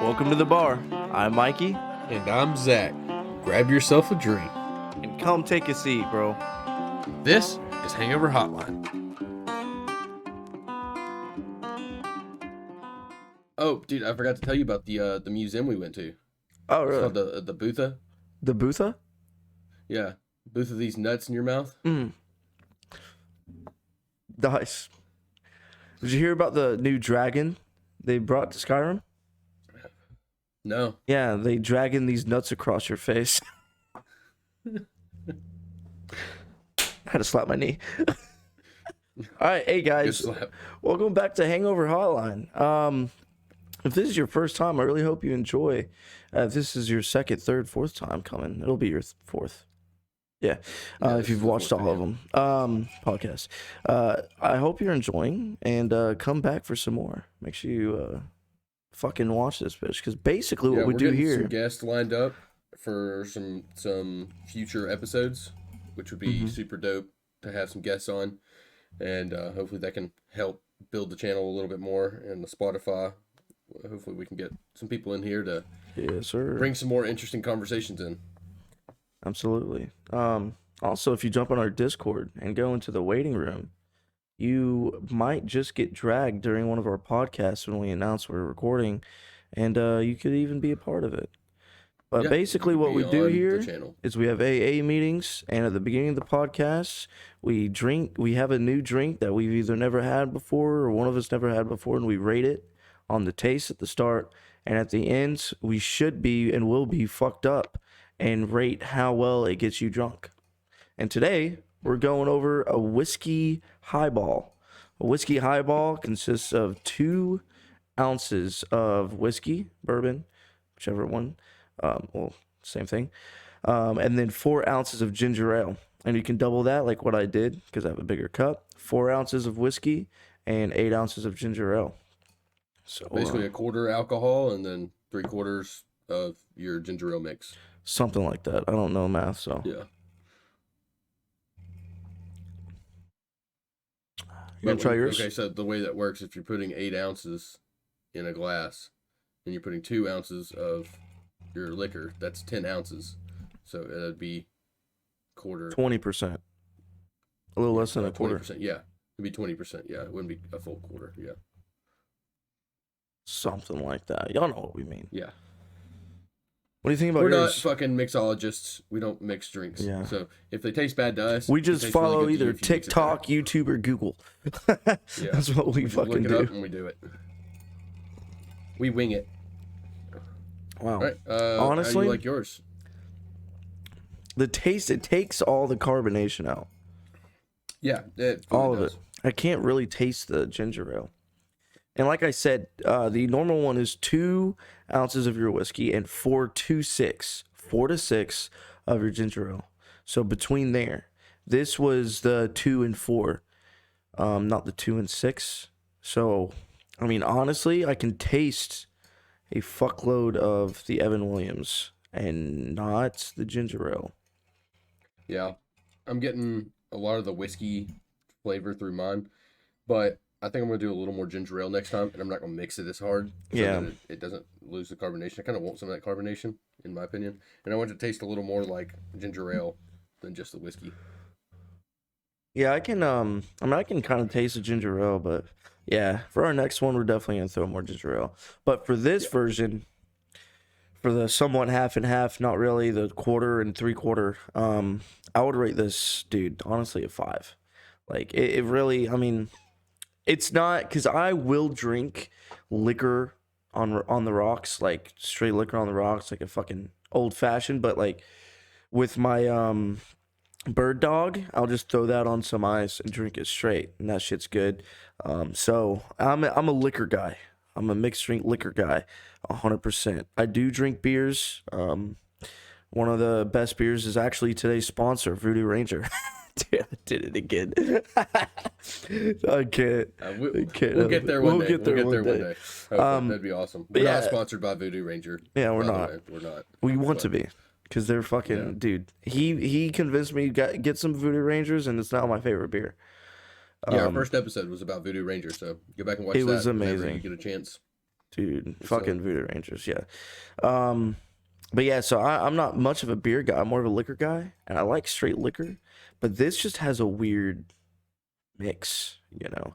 Welcome to the bar. I'm Mikey, And I'm Zach. Grab yourself a drink. and come take a seat, bro. This is Hangover Hotline. Oh, dude, I forgot to tell you about the museum we went to. Oh, It's really? called the Bootha. The Bootha? Yeah, Bootha these nuts in your mouth. Nice. Did you hear about the new dragon they brought to Skyrim? No. Yeah, they dragging these nuts across your face. I had to slap my knee. All right, hey Good guys, slap. welcome back to Hangover Hotline. If this is your first time, I really hope you enjoy. If this is your second, third, fourth time coming, it'll be your fourth. Yeah, Yeah, if this you've is the watched fourth all of them podcasts. I hope you're enjoying, and come back for some more. Make sure you fucking watch this bitch, because basically what we we're do getting here. some guests lined up for some future episodes, which would be super dope to have some guests on, and hopefully that can help build the channel a little bit more and the Spotify. Hopefully we can get some people in here to Yes, sir. bring some more interesting conversations in. Absolutely. Also, if you jump on our Discord and go into the waiting room, you might just get dragged during one of our podcasts when we announce we're recording, and you could even be a part of it. But Yeah, basically, you could what we be do on the here channel. is we have AA meetings, and at the beginning of the podcast, we drink. We have a new drink that we've either never had before or one of us never had before, and we rate it on the taste at the start. And at the end, we should be and will be fucked up and rate how well it gets you drunk. And today, we're going over a whiskey highball. A whiskey highball consists of 2 ounces of whiskey, bourbon, whichever one. Well, same thing. And then 4 ounces of ginger ale. And you can double that like what I did because I have a bigger cup. 4 ounces of whiskey and 8 ounces of ginger ale. So Basically a quarter alcohol and then 3/4 of your ginger ale mix. something like that. I don't know math, so. Yeah. You gonna try yours? Okay, so the way that works, if you're putting 8 ounces in a glass and you're putting 2 ounces of your liquor, that's 10 ounces. So it'd be quarter. 20%. A little less than a quarter. 20%, yeah. It'd be 20%, yeah. It wouldn't be a full quarter, yeah. Something like that. Y'all know what we mean. Yeah. What do you think about We're yours? not fucking mixologists. We don't mix drinks. Yeah. So if they taste bad to us, We it just tastes follow really good to you either if you mix it better. TikTok, YouTube, or Google. Yeah. That's what we just fucking look it up do. and we do it. We wing it. Wow. All right. Honestly, how do you like yours? the taste, it takes all the carbonation out. Yeah, it All of does. it. I can't really taste the ginger ale. And like I said, the normal one is 2 ounces of your whiskey and 4 to 6 of your ginger ale. So between there, this was the 2 and 4, not the 2 and 6. So, I mean, honestly, I can taste a fuckload of the Evan Williams and not the ginger ale. Yeah, I'm getting a lot of the whiskey flavor through mine, but I think I'm gonna do a little more ginger ale next time, and I'm not gonna mix it as hard. So Yeah. that it doesn't lose the carbonation. I kind of want some of that carbonation, in my opinion, and I want it to taste a little more like ginger ale than just the whiskey. Yeah, I can I can kind of taste the ginger ale, but yeah, for our next one we're definitely gonna throw more ginger ale. But for this version, for the somewhat half and half, not really the quarter and 3/4, I would rate this dude honestly a 5. Like it really, I mean, it's not, because I will drink liquor on the rocks, like straight liquor on the rocks, like a fucking old fashioned, but like with my bird dog, I'll just throw that on some ice and drink it straight, and that shit's good. So I'm a liquor guy. I'm a mixed drink liquor guy, 100%. I do drink beers. One of the best beers is actually today's sponsor, Voodoo Ranger. Dude, I did it again. I can't. We'll get there one day. We'll get there one day. Hopefully, that'd be awesome. We're yeah. not sponsored by Voodoo Ranger. Yeah, we're by the not. way. We're not. We want to be, because they're fucking, Yeah. dude. He convinced me to get some Voodoo Rangers, and it's now my favorite beer. Yeah, our first episode was about Voodoo Ranger, so go back and watch that. It was whenever amazing. You get a chance. dude. Fucking Voodoo Rangers, yeah. But yeah, so I'm not much of a beer guy. I'm more of a liquor guy, and I like straight liquor. But this just has a weird mix, you know.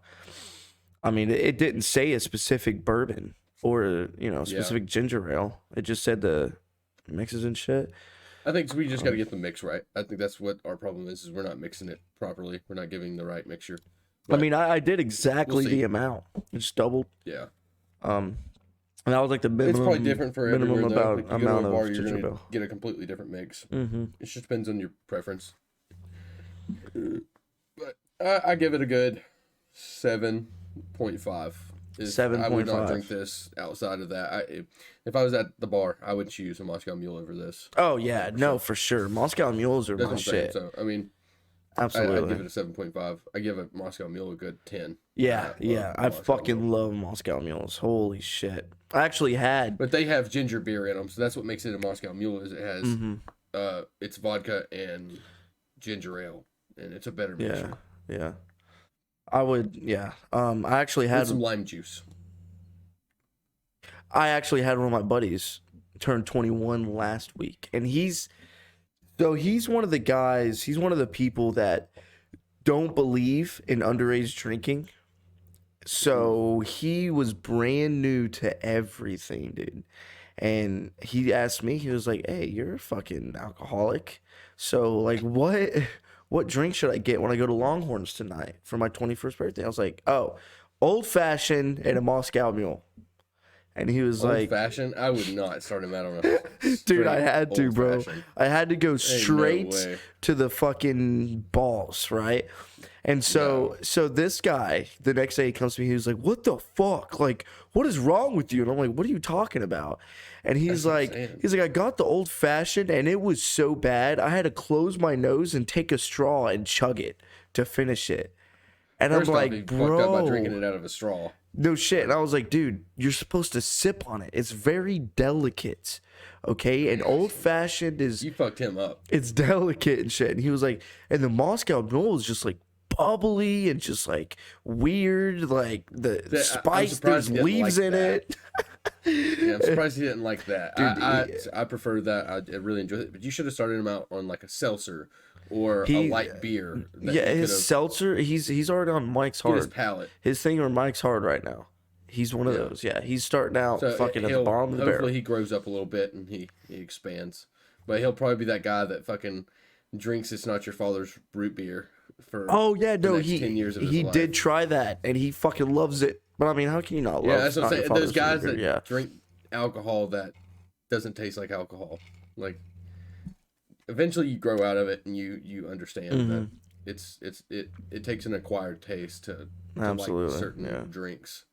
I mean, it didn't say a specific bourbon or a specific ginger ale. It just said the mixes and shit. I think we just got to get the mix right. I think that's what our problem is we're not mixing it properly. We're not giving the right mixture. But, I mean, I did exactly the amount. It just doubled. Yeah. And that was like the minimum. It's probably different for everywhere, though. Like, you go to a bar, you're going to get a completely different mix. Mm-hmm. It just depends on your preference. But I give it a good 7.5. 7.5. I would not drink this outside of that. If I was at the bar, I would choose a Moscow Mule over this. Oh yeah, no, for sure. Moscow Mules are my shit. So I mean, absolutely, I'd give it a 7.5. I give a Moscow Mule a good 10. Yeah, I fucking love Moscow Mules. Holy shit! I actually had, but they have ginger beer in them, so that's what makes it a Moscow Mule. Is it has it's vodka and ginger ale, and it's a better mixture. Yeah. I would, I actually had some lime juice. I actually had one of my buddies turn 21 last week, and he's one of the guys. He's one of the people that don't believe in underage drinking. So he was brand new to everything, dude. And he asked me, he was like, "Hey, you're a fucking alcoholic. So like, what drink should I get when I go to Longhorns tonight for my 21st birthday?" I was like, "Oh, old fashioned and a Moscow Mule." And he was like, "Old fashioned? I would not start him out on a dude, I had to, bro. I had to go straight no to the fucking balls, right? And so this guy, the next day he comes to me, he was like, "What the fuck? Like, what is wrong with you?" And I'm like, "What are you talking about?" And he's like, "I got the old fashioned and it was so bad, I had to close my nose and take a straw and chug it to finish it." And First I'm like, he "Bro, fucked up by drinking it out of a straw." No shit. And I was like, "Dude, you're supposed to sip on it. It's very delicate, okay? And old fashioned is..." You fucked him up. "It's delicate and shit." And he was like, "And the Moscow Mule is just like bubbly and just like weird, like the spice, there's leaves in it." Yeah, I'm surprised he didn't like that. Dude, I prefer that. I really enjoyed it. But you should have started him out on like a seltzer or a light beer. Yeah, his seltzer, he's already on Mike's Hard. His palate. His thing on Mike's Hard right now. He's one of those. Yeah, he's starting out fucking at the bottom of the barrel. Hopefully he grows up a little bit and he expands. But he'll probably be that guy that fucking drinks It's Not Your Father's root beer for the next 10 years of his life. He did try that and he fucking loves it. But I mean, how can you not love? Yeah, that's what I'm saying. Those guys that drink alcohol that doesn't taste like alcohol, like eventually you grow out of it and you understand that it takes an acquired taste to like certain drinks.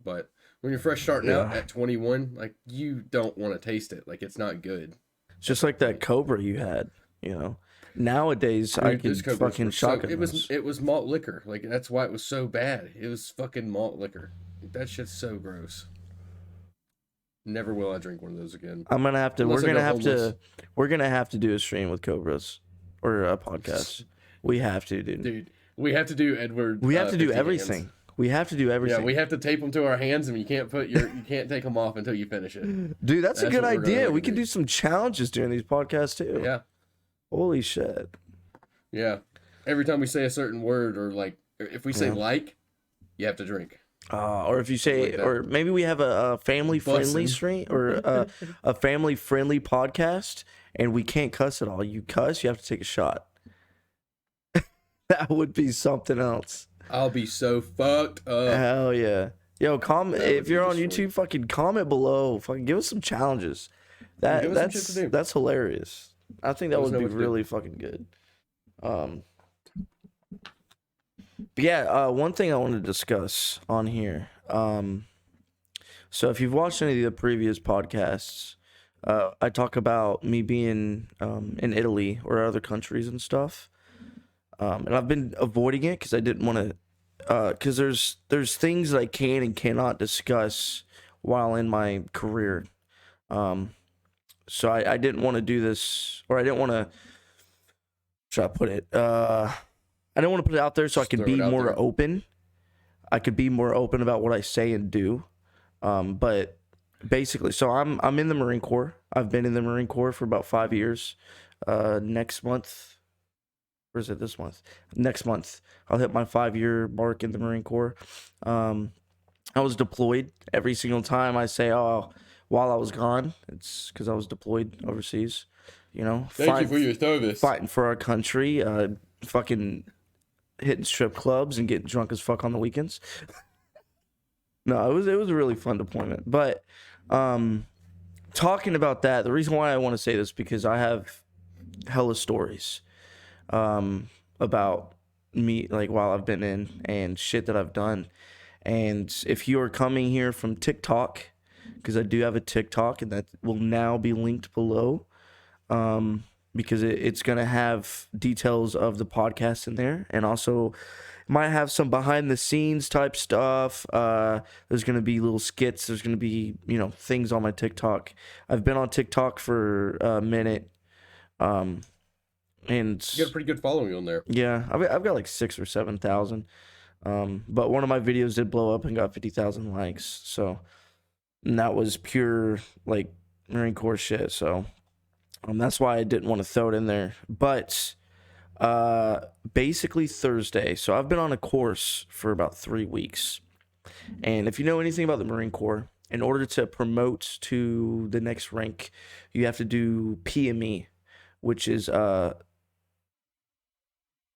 But when you're fresh starting out at 21, like you don't want to taste it. Like it's not good. It's just like that Cobra you had, you know. Nowadays, dude, I can fucking shotgun. It was malt liquor. Like that's why it was so bad. It was fucking malt liquor. That shit's so gross. Never will I drink one of those again. I'm gonna have to. We're gonna have to do a stream with Cobras or a podcast. We have to, dude. Dude, we have to do Edward. We have to do everything. Hands. We have to do everything. Yeah, we have to tape them to our hands, and you can't take them off until you finish it. Dude, that's a good idea. We can do some challenges during these podcasts too. Yeah. Holy shit. Yeah. Every time we say a certain word, or like if we say you have to drink. Or if you say, like or maybe we have a family friendly stream or a family friendly podcast, and we can't cuss at all. You cuss, you have to take a shot. That would be something else. I'll be so fucked up. Hell yeah. Yo, comment if you're on YouTube. Fucking comment below. Fucking give us some challenges. That's hilarious. I think that would be really fucking good. But yeah, one thing I want to discuss on here. So if you've watched any of the previous podcasts, I talk about me being in Italy or other countries and stuff. And I've been avoiding it because I didn't want to, because there's things that I can and cannot discuss while in my career. So I didn't want to do this, or I didn't want to, should I put it? I didn't want to put it out there so I could be more open. I could be more open about what I say and do. But basically, so I'm in the Marine Corps. I've been in the Marine Corps for about 5 years. Next month, or is it this month? Next month, I'll hit my 5 year mark in the Marine Corps. I was deployed every single time I say, oh, while I was gone, it's because I was deployed overseas. You know, Thank you for your service. fighting for our country, fucking hitting strip clubs and getting drunk as fuck on the weekends. No, it was a really fun deployment. But talking about that, the reason why I want to say this because I have hella stories about me, like while I've been in and shit that I've done. And if you are coming here from TikTok, because I do have a TikTok and that will now be linked below, because it's going to have details of the podcast in there, and also might have some behind the scenes type stuff. There's going to be little skits. There's going to be, things on my TikTok. I've been on TikTok for a minute. And you got a pretty good following on there. Yeah, I've got like 6,000 or 7,000. But one of my videos did blow up and got 50,000 likes. So, and that was pure like Marine Corps shit. So, that's why I didn't want to throw it in there. But basically Thursday. So I've been on a course for about 3 weeks. And if you know anything about the Marine Corps, in order to promote to the next rank, you have to do PME, which is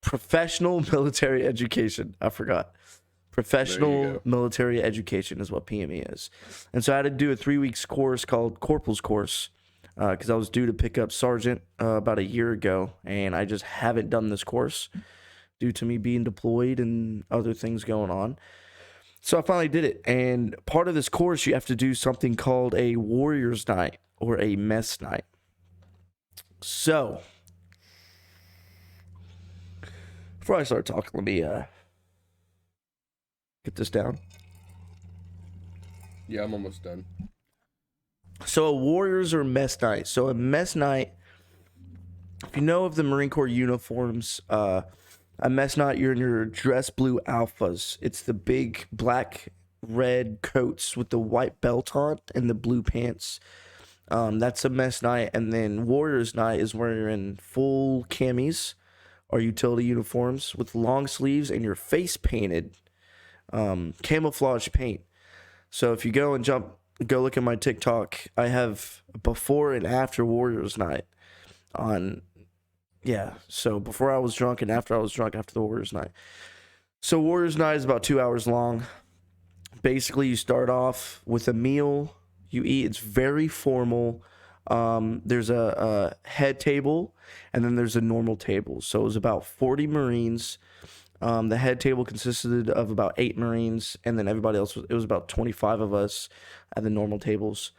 professional military education. I forgot. Professional military education is what PME is. And so I had to do a 3 weeks course called Corporal's Course, because I was due to pick up Sergeant about a year ago, and I just haven't done this course due to me being deployed and other things going on. So I finally did it, and part of this course, you have to do something called a Warrior's Night or a Mess Night. So, before I start talking, let me get this down. Yeah, I'm almost done. So a Warriors or Mess Night. So a Mess Night, if you know of the Marine Corps uniforms, a Mess Night, you're in your dress blue alphas. It's the big black, red coats with the white belt on and the blue pants. That's a Mess Night. And then Warriors Night is where you're in full camis or utility uniforms with long sleeves and your face painted, camouflage paint. So if you go look at my TikTok, I have before and after Warriors Night on. Yeah, so before I was drunk and after I was drunk after the Warriors Night. So Warriors Night is about 2 hours long. Basically, you start off with a meal. You eat. It's very formal. There's a head table, and then there's a normal table. So it was about 40 Marines. The head table consisted of about 8 Marines, and then everybody else, it was about 25 of us at the normal tables.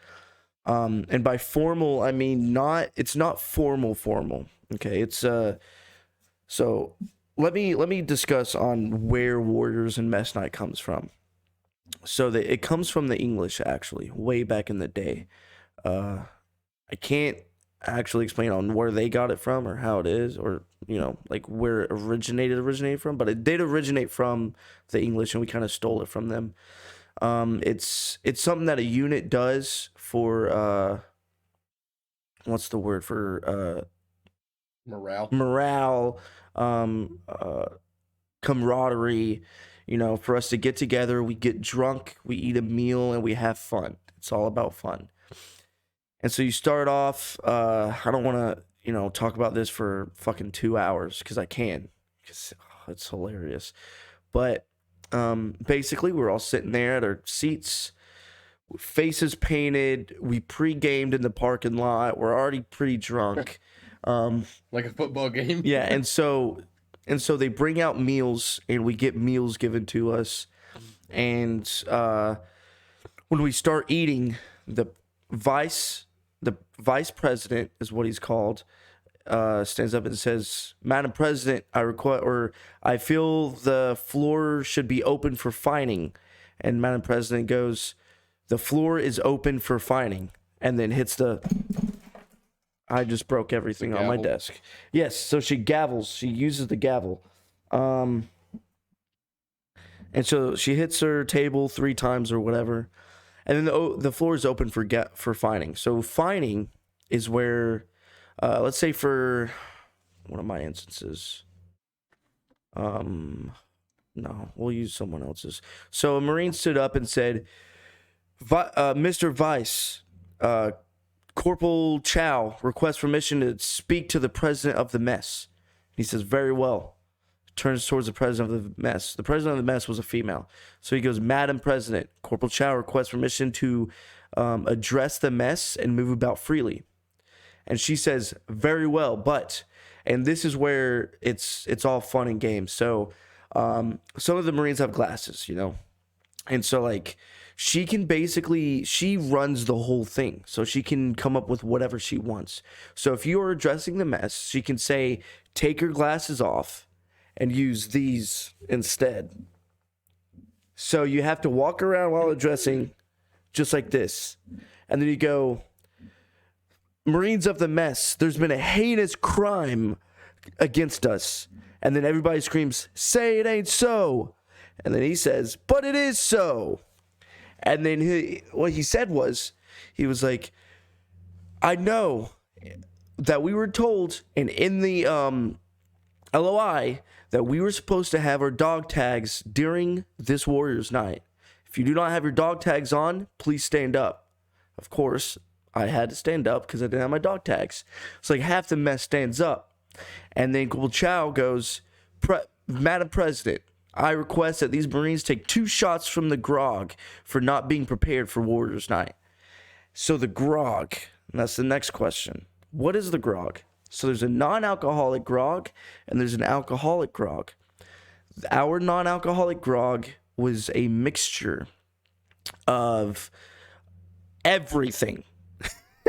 And by formal, I mean it's not formal. Okay, it's so let me discuss on where Warriors and Mess Night comes from. So it comes from the English, actually, way back in the day. I can't actually explain on where they got it from or how it is, or like where it originated from, but it did originate from the English, and we kind of stole it from them. It's something that a unit does for what's the word for morale, camaraderie, for us to get together. We get drunk, we eat a meal, and we have fun. It's all about fun. And so you start off, I don't want to, talk about this for fucking 2 hours, because I can, because it's hilarious. But basically, we're all sitting there at our seats, faces painted. We pre-gamed in the parking lot. We're already pretty drunk. Like a football game. Yeah, and so they bring out meals, and we get meals given to us. And when we start eating, the vice president is what he's called, stands up and says, "Madam President, I feel the floor should be open for fining." And Madam President goes, "The floor is open for fining," and then hits the. I just broke everything on my desk. Yes, so she gavels. She uses the gavel. And so she hits her table 3 times or whatever. And then the floor is open for fining. So fining is where, let's say for one of my instances, no, we'll use someone else's. So a Marine stood up and said, Mr. Vice, Corporal Chow requests permission to speak to the president of the mess. He says, very well. Turns towards the president of the mess. The president of the mess was a female. So he goes, Madam President, Corporal Chow requests permission to address the mess and move about freely. And she says, very well, but, and this is where it's all fun and games. So some of the Marines have glasses, you know? And so, like, she runs the whole thing. So she can come up with whatever she wants. So if you are addressing the mess, she can say, take your glasses off and use these instead. So you have to walk around while addressing just like this. And then you go, Marines of the mess, there's been a heinous crime against us. And then everybody screams, say it ain't so. And then he says, but it is so. And then what he said was, he was like, I know that we were told, and in the LOI, that we were supposed to have our dog tags during this Warriors night. If you do not have your dog tags on, please stand up. Of course, I had to stand up because I didn't have my dog tags. It's like half the mess stands up. And then Corporal Chow goes, Madam President, I request that these Marines take 2 shots from the grog for not being prepared for Warriors night. So the grog, and that's the next question. What is the grog? So there's a non-alcoholic grog and there's an alcoholic grog. Our non-alcoholic grog was a mixture of everything.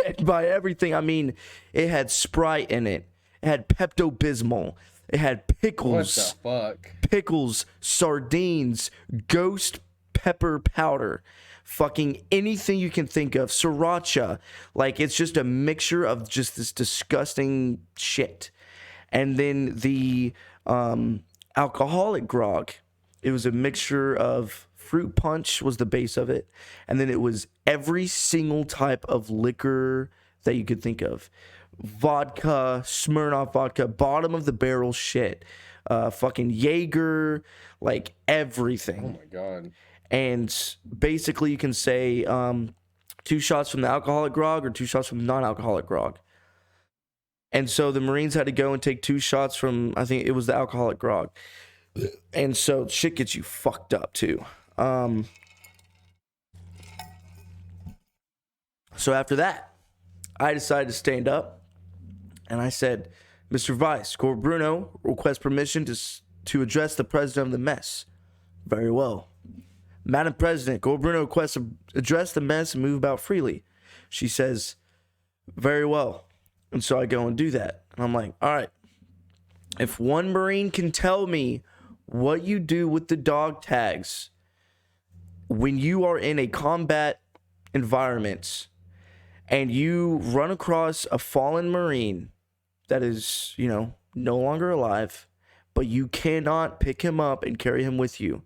And by everything, I mean it had Sprite in it. It had Pepto-Bismol. It had pickles. What the fuck? Pickles, sardines, ghost pepper powder. Fucking anything you can think of. Sriracha. Like, it's just a mixture of just this disgusting shit. And then the alcoholic grog. It was a mixture of fruit punch was the base of it. And then it was every single type of liquor that you could think of. Vodka, Smirnoff vodka, bottom of the barrel shit. Fucking Jaeger, like everything. Oh my God. And basically you can say 2 shots from the alcoholic grog or 2 shots from the non-alcoholic grog. And so the Marines had to go and take 2 shots from, I think it was the alcoholic grog. And so shit gets you fucked up too. So after that, I decided to stand up and I said, Mr. Vice, Corporal Bruno requests permission to address the president of the mess. Very well. Madam President, Corporal Bruno requests to address the mess and move about freely. She says, very well. And so I go and do that. And I'm like, all right. If one Marine can tell me what you do with the dog tags when you are in a combat environment and you run across a fallen Marine that is, you know, no longer alive, but you cannot pick him up and carry him with you,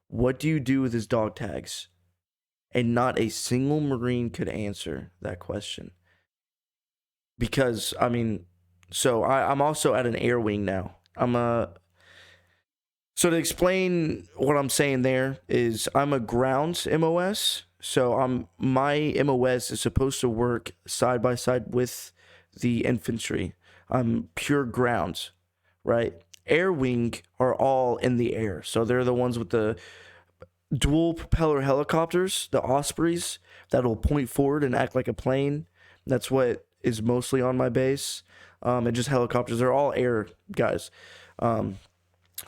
what do you do with his dog tags? And not a single Marine could answer that question. Because, I mean, so I'm also at an air wing now. So to explain what I'm saying there is I'm a grounds MOS. So my MOS is supposed to work side by side with the infantry. I'm pure grounds, right? Air wing are all in the air. So they're the ones with the dual propeller helicopters, the Ospreys, that'll point forward and act like a plane. That's what is mostly on my base. And just helicopters. They're all air guys.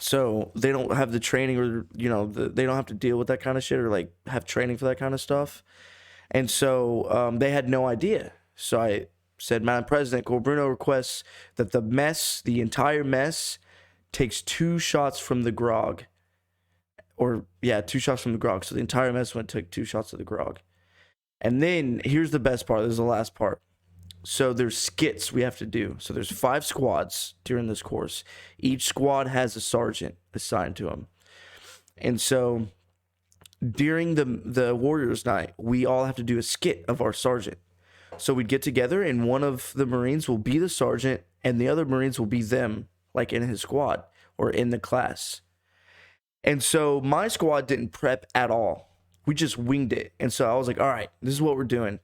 So they don't have the training or, you know, they don't have to deal with that kind of shit or like have training for that kind of stuff. And so they had no idea. So I said, Madam President, Corporal Bruno requests that the entire mess takes 2 shots from the grog. Or, yeah, 2 shots from the grog. So the entire mess went took 2 shots of the grog. And then here's the best part. This is the last part. So there's skits we have to do. So there's 5 squads during this course. Each squad has a sergeant assigned to them. And so during the Warriors night, we all have to do a skit of our sergeant. So we'd get together, and one of the Marines will be the sergeant, and the other Marines will be them, like in his squad or in the class. And so my squad didn't prep at all. We just winged it. And so I was like, all right, this is what we're doing.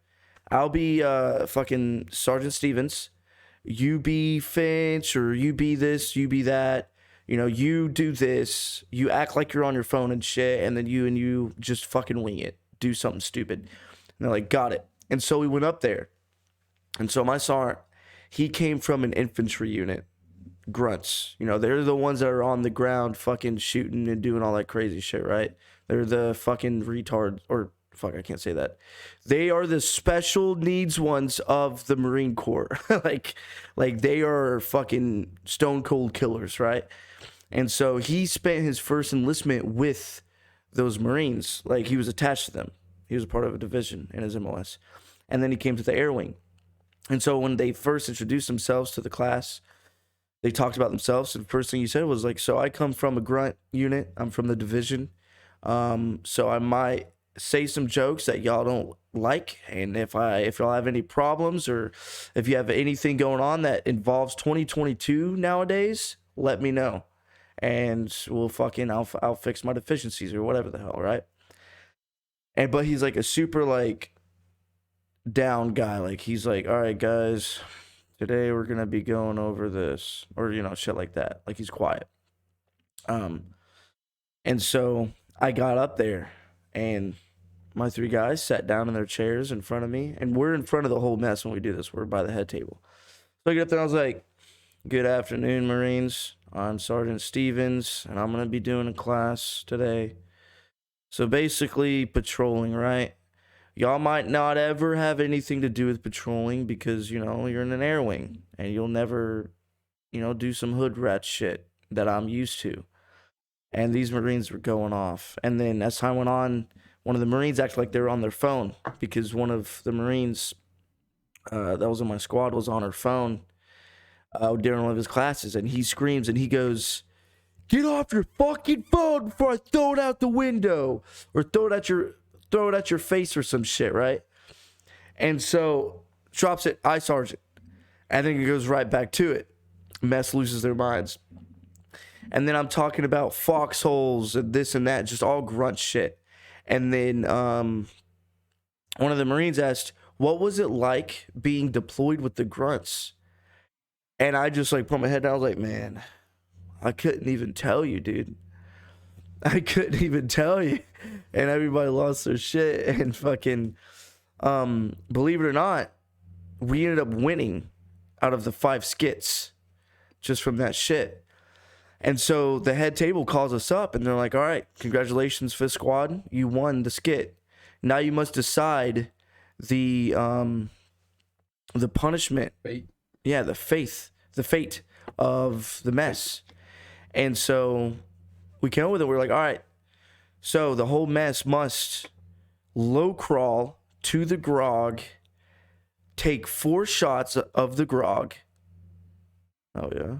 I'll be fucking Sergeant Stevens. You be Finch, or you be this, you be that. You know, you do this. You act like you're on your phone and shit, and then you just fucking wing it. Do something stupid. And they're like, got it. And so we went up there. And so my sergeant, he came from an infantry unit. Grunts. You know, they're the ones that are on the ground fucking shooting and doing all that crazy shit, right? They're the fucking retards, or fuck, I can't say that. They are the special needs ones of the Marine Corps. like they are fucking stone cold killers, right? And so he spent his first enlistment with those Marines. Like, he was attached to them. He was a part of a division in his MOS. And then he came to the Air Wing. And so when they first introduced themselves to the class, they talked about themselves. And the first thing he said was like, so I come from a grunt unit. I'm from the division. So I might say some jokes that y'all don't like. And if y'all have any problems, or if you have anything going on that involves 2022 nowadays, let me know. And we'll fucking, I'll fix my deficiencies or whatever the hell, right? But he's like a super like down guy. Like, he's like, all right, guys, today we're gonna be going over this, or, you know, shit like that. Like, he's quiet. And so I got up there, and my three guys sat down in their chairs in front of me, and we're in front of the whole mess when we do this. We're by the head table. So I get up there and I was like, good afternoon, Marines. I'm Sergeant Stevens, and I'm going to be doing a class today. So basically, patrolling, right? Y'all might not ever have anything to do with patrolling because, you know, you're in an air wing, and you'll never, you know, do some hood rat shit that I'm used to. And these Marines were going off. And then as time went on, one of the Marines acted like they were on their phone, because one of the Marines that was in my squad was on her phone during one of his classes, and he screams and he goes, "Get off your fucking phone before I throw it out the window," or throw it at your face or some shit, right? And so drops it, "Aye, Sergeant," and then it goes right back to it. Mess loses their minds. And then I'm talking about foxholes and this and that, just all grunt shit. And then one of the Marines asked, what was it like being deployed with the grunts? And I just like put my head down. I was like, man, I couldn't even tell you, dude. I couldn't even tell you. And everybody lost their shit. And fucking, believe it or not, we ended up winning out of the 5 skits just from that shit. And so the head table calls us up, and they're like, all right, congratulations, 5th Squad. You won the skit. Now you must decide the punishment. Fate. Yeah, the fate of the mess. And so we came up with it. We're like, all right, so the whole mess must low crawl to the grog, take 4 shots of the grog. Oh, yeah.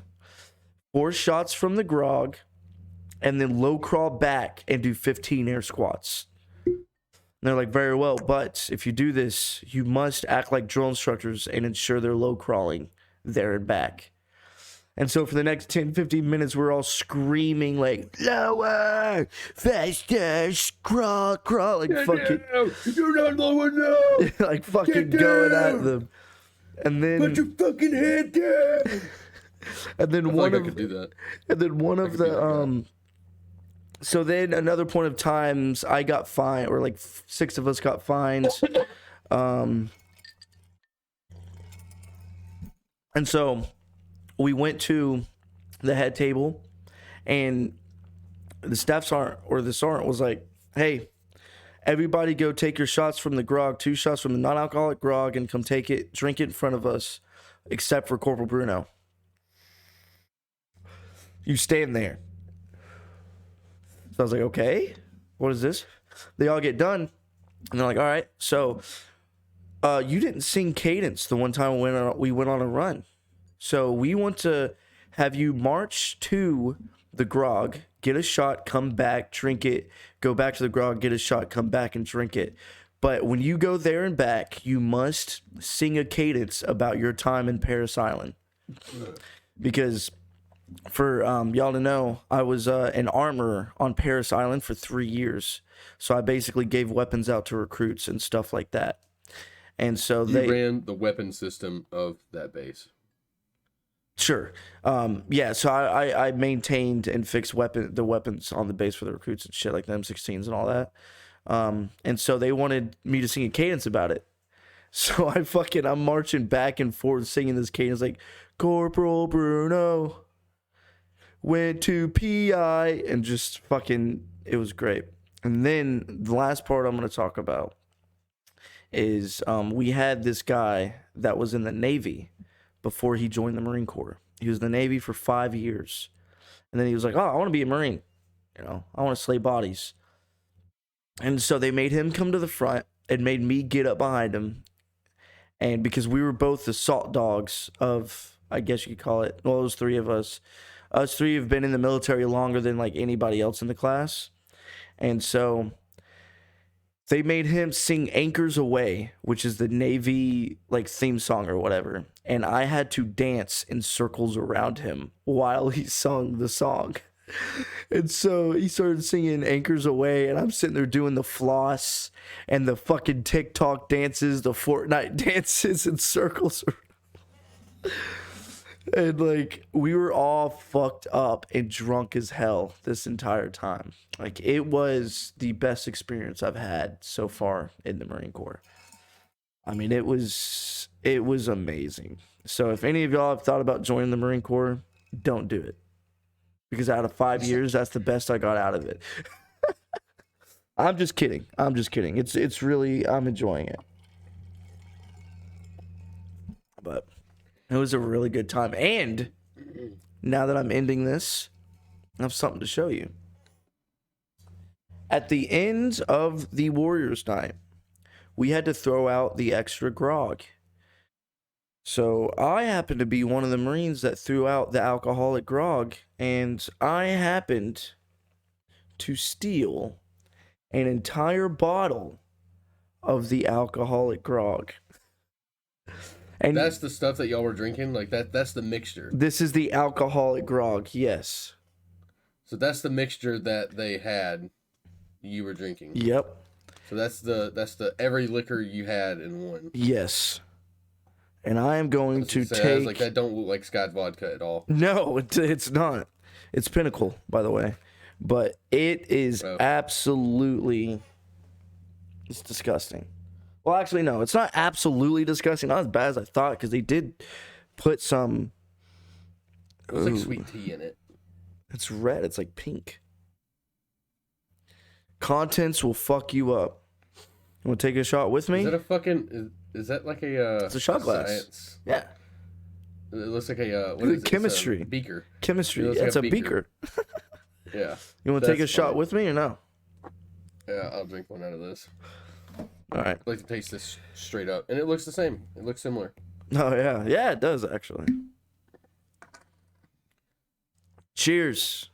4 shots from the grog, and then low crawl back and do 15 air squats. And they're like, very well, but if you do this, you must act like drill instructors and ensure they're low crawling there and back. And so for the next 10, 15 minutes, we're all screaming like, lower, faster, crawl, like fucking. You're not low enough. Like fucking going at them. And then. Put your fucking head down. And then I could do that. And then one of the so then another point of times I got fined, or like 6 of us got fined. And so we went to the head table, and the staff sergeant, or the sergeant, was like, hey, everybody go take your shots from the grog, 2 shots from the non-alcoholic grog, and come take it, drink it in front of us, except for Corporal Bruno. You stand there. So I was like, okay, what is this? They all get done, and they're like, all right, so you didn't sing cadence the one time we went on a run. So we want to have you march to the grog, get a shot, come back, drink it, go back to the grog, get a shot, come back and drink it. But when you go there and back, you must sing a cadence about your time in Paris Island. Because for y'all to know, I was an armorer on Paris Island for 3 years. So I basically gave weapons out to recruits and stuff like that. And so you ran the weapon system of that base. Sure. Yeah, so I maintained and fixed the weapons on the base for the recruits and shit, like the M16s and all that. And so they wanted me to sing a cadence about it. So I'm marching back and forth singing this cadence like, Corporal Bruno went to PI, and just fucking, it was great. And then the last part I'm going to talk about is we had this guy that was in the Navy before he joined the Marine Corps. He was in the Navy for 5 years. And then he was like, oh, I want to be a Marine. You know, I want to slay bodies. And so they made him come to the front and made me get up behind him. And because we were both the salt dogs of, I guess you could call it, well, those three of us. Us three have been in the military longer than like anybody else in the class. And so they made him sing Anchors Away, which is the Navy like theme song or whatever. And I had to dance in circles around him while he sung the song. And so he started singing Anchors Away, and I'm sitting there doing the floss and the fucking TikTok dances, the Fortnite dances in circles. And like, we were all fucked up and drunk as hell this entire time. Like, it was the best experience I've had so far in the Marine Corps. I mean, it was amazing. So if any of y'all have thought about joining the Marine Corps, don't do it. Because out of 5 years, that's the best I got out of it. I'm just kidding. It's really, I'm enjoying it. But it was a really good time. And now that I'm ending this, I have something to show you. At the end of the Warriors night, we had to throw out the extra grog. So I happened to be one of the Marines that threw out the alcoholic grog, and I happened to steal an entire bottle of the alcoholic grog. And that's the stuff that y'all were drinking? Like that's the mixture. This is the alcoholic grog, yes. So that's the mixture that they had you were drinking. Yep. So that's the every liquor you had in one. Yes. And I am going to take... I was like, that don't look like Scott vodka at all. No, it's not. It's Pinnacle, by the way. But it is absolutely... It's disgusting. Well, actually, no. It's not absolutely disgusting. Not as bad as I thought, because they did put some... There's like sweet tea in it. It's red. It's like pink. Contents will fuck you up. You want to take a shot with me? Is that a fucking... Is that like a... It's a shot glass. Science? Yeah. It looks like a... What is it? Chemistry. It's a beaker. Chemistry. It Yeah, like it's a beaker. Yeah. You want to take a shot with me or no? Yeah, I'll drink one out of this. All right. I'd like to taste this straight up. And it looks the same. It looks similar. Oh, yeah. Yeah, it does, actually. Cheers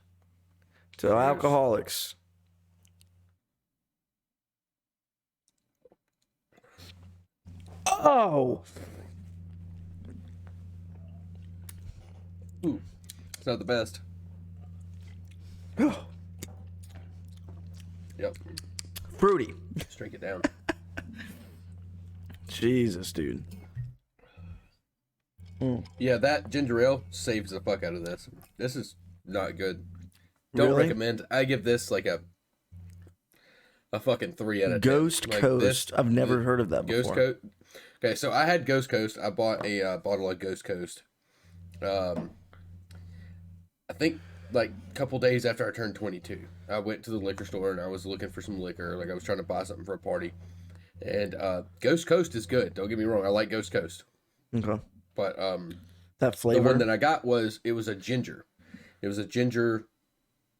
to alcoholics. Oh! Ooh. It's not the best. Yep. Fruity. Just drink it down. Jesus, dude. Yeah, that ginger ale saves the fuck out of this. This is not good. Don't Really? recommend. I give this like a fucking 3 out of 10. Ghost Like Coast. I've never heard of that Ghost before. Coast. Okay, so I had Ghost Coast. I bought a bottle of Ghost Coast. I think like a couple days after I turned 22, I went to the liquor store and I was looking for some liquor. Like I was trying to buy something for a party. And Ghost Coast is good. Don't get me wrong. I like Ghost Coast. Okay. But that flavor. the one that I got was a ginger. It was a ginger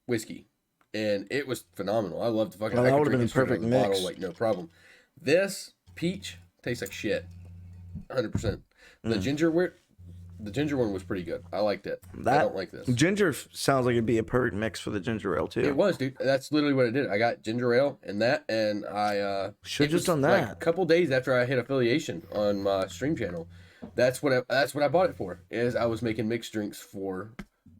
whiskey, and it was phenomenal. I loved the fucking. Well, I that could would have drink been it straight perfect out of the mix. bottle, like no problem. This peach tastes like shit. 100%. The ginger The ginger one was pretty good. I liked it. I That don't like this. ginger sounds like it'd be a perfect mix for the ginger ale too. It was, dude. That's literally what I did. I got ginger ale and that, and I Should it just was done like that. a couple days after I hit affiliation on my stream channel. That's what I bought it for. Is I was making mixed drinks for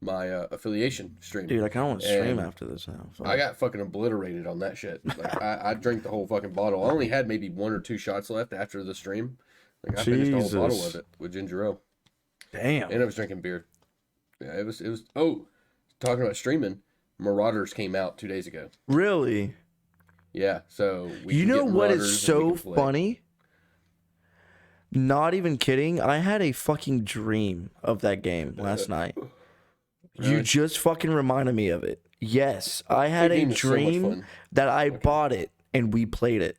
my affiliation stream. Dude, I kind of want to stream And after this now. Fuck. I got fucking obliterated on that shit. Like I drank the whole fucking bottle. I only had maybe 1 or 2 shots left after the stream. Like I finished the whole bottle Jesus. of it with ginger ale, Damn. and I was drinking beer. Yeah, it was. Oh, talking about streaming, Marauders came out 2 days ago. Really? Yeah, so we You can know get what Marauders is and we so can play. funny? Not even kidding. I had a fucking dream of that game last night. You Really? just fucking reminded me of it. Yes, I had That a game is so much dream fun. that I bought it and we played it.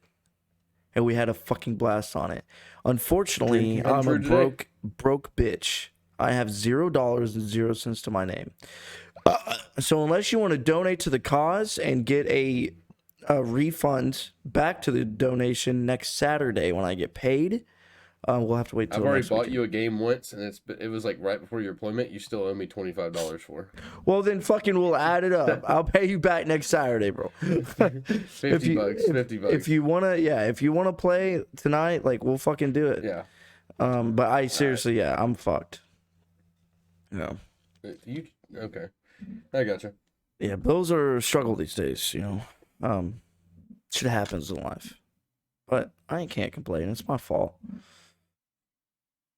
And we had a fucking blast on it. Unfortunately, Dream come I'm a true today. broke bitch. I have $0 and 0 cents to my name. So unless you want to donate to the cause and get a refund back to the donation next Saturday when I get paid, we'll have to wait till I've already next bought weekend. you a game once, and it was like right before your appointment. You still owe me $25 for. Well, then fucking we'll add it up. I'll pay you back next Saturday, bro. 50 bucks. 50 bucks. If you wanna play tonight, like we'll fucking do it. Yeah. But I seriously, yeah, I'm fucked. No. You okay? I gotcha. Yeah, bills are a struggle these days, Shit happens in life. But I can't complain. It's my fault.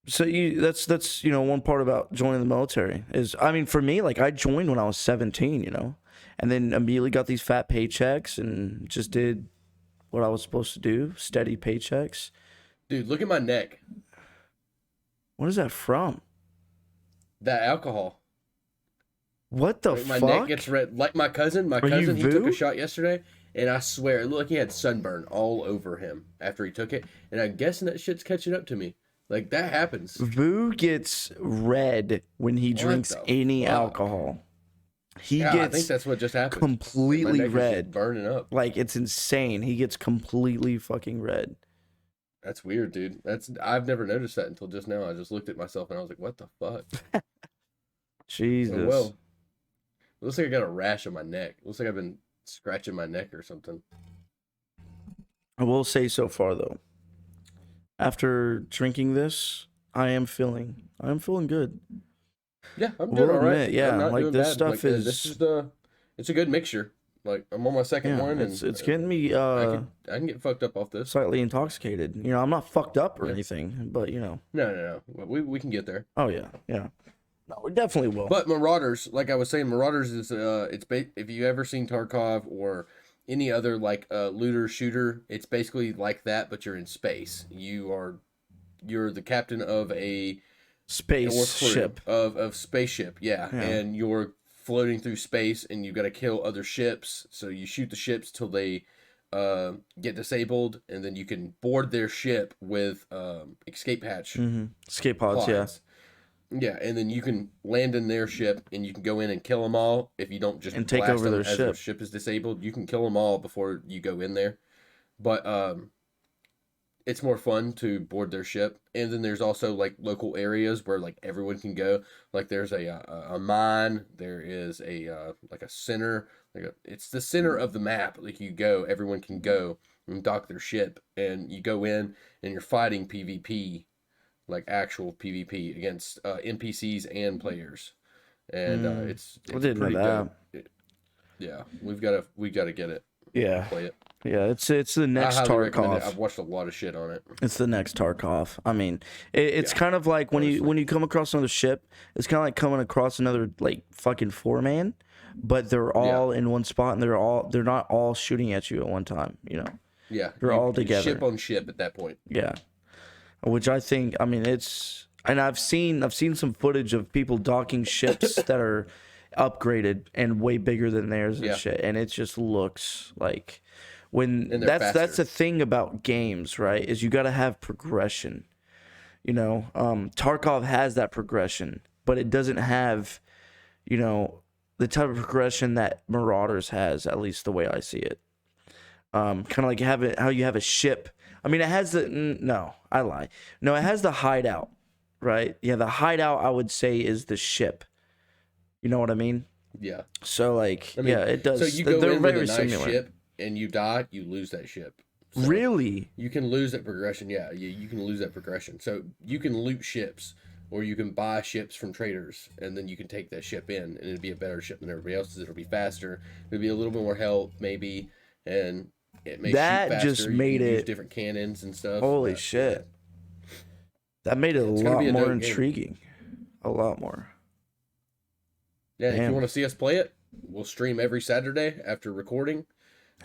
So that's one part about joining the military is, I mean, for me, like I joined when I was 17, and then immediately got these fat paychecks and just did what I was supposed to do, steady paychecks. Dude, look at my neck. What is that from? That alcohol. What the Like, my fuck? neck gets red. Like my cousin. you He took Vu? a shot yesterday, and I swear it looked like he had sunburn all over him after he took it. And I'm guessing that shit's catching up to me. Like that happens. Vu gets red when he drinks the any fuck? alcohol. He Yeah, I think gets that's what just happened. completely My neck is just red. burning up. Like it's insane. He gets completely fucking red. That's weird, dude. I've never noticed that until just now. I just looked at myself and I was like, "What the fuck?" Jesus. Oh, well, it looks like I got a rash on my neck. It looks like I've been scratching my neck or something. I will say so far though. After drinking this, I am feeling good. Yeah, I'm We'll doing all right. admit, yeah, I'm not like, doing this bad. stuff Like, is- this is it's a good mixture. Like I'm on my second Yeah, one, and it's getting me I can get fucked up off this. slightly intoxicated. I'm not fucked up or Yeah. anything, but No. We can get there. oh yeah. No, we definitely will. But Marauders, like I was saying, Marauders is if you ever seen Tarkov or any other like looter shooter, it's basically like that, but you're in space. You're the captain of a Spaceship. of spaceship, yeah, Yeah. and you're floating through space, and you got to kill other ships. So you shoot the ships till they get disabled, and then you can board their ship with escape hatch Escape pods, yeah. pods. Yeah, and then you can land in their ship, and you can go in and kill them all. If you don't just And take blast over them their as ship. ship is disabled, you can kill them all before you go in there. But it's more fun to board their ship. And then there's also like local areas where like everyone can go. Like there's a mine. There is a like a center. It's the center of the map. Like you go, everyone can go and dock their ship, and you go in and you're fighting PvP. Like actual PvP against NPCs and players, and it's I didn't know pretty that. dope. Yeah, we gotta get it. Yeah. Play it. Yeah, it's the next I highly recommend it. Tarkov. I've watched a lot of shit on it. It's the next Tarkov. I mean, it's Yeah, kind of like when honestly. you come across another ship, it's kind of like coming across another like fucking 4-man, but they're all in one spot and they're not all shooting at you at one time. Yeah, They're all you together. Ship on ship at that point. Yeah, which I think, I mean, and I've seen some footage of people docking ships that are upgraded and way bigger than theirs and Yeah. shit, and it just looks like when And they're that's faster. the thing about games, right? Is you got to have progression. Tarkov has that progression, but it doesn't have, the type of progression that Marauders has, at least the way I see it. Kind of like how you have a ship. I mean, it has no, I lie. No, it has the hideout, right? Yeah, the hideout I would say is the ship. You know what I mean? Yeah. So like, I mean, yeah, it so does. you go They're in with a very nice similar. ship and you die, you lose that ship. So Really? you can lose that progression. Yeah, you can lose that progression. So you can loot ships or you can buy ships from traders and then you can take that ship in and it'll be a better ship than everybody else's. It'll be faster. It'll be a little bit more health maybe, and it may shoot That just faster. You made can use it. different cannons and stuff. Holy But yeah, shit! That made it a it's gonna lot be a more dope game. intriguing. A lot more. Yeah, if you Damn. want to see us play it, we'll stream every Saturday after recording,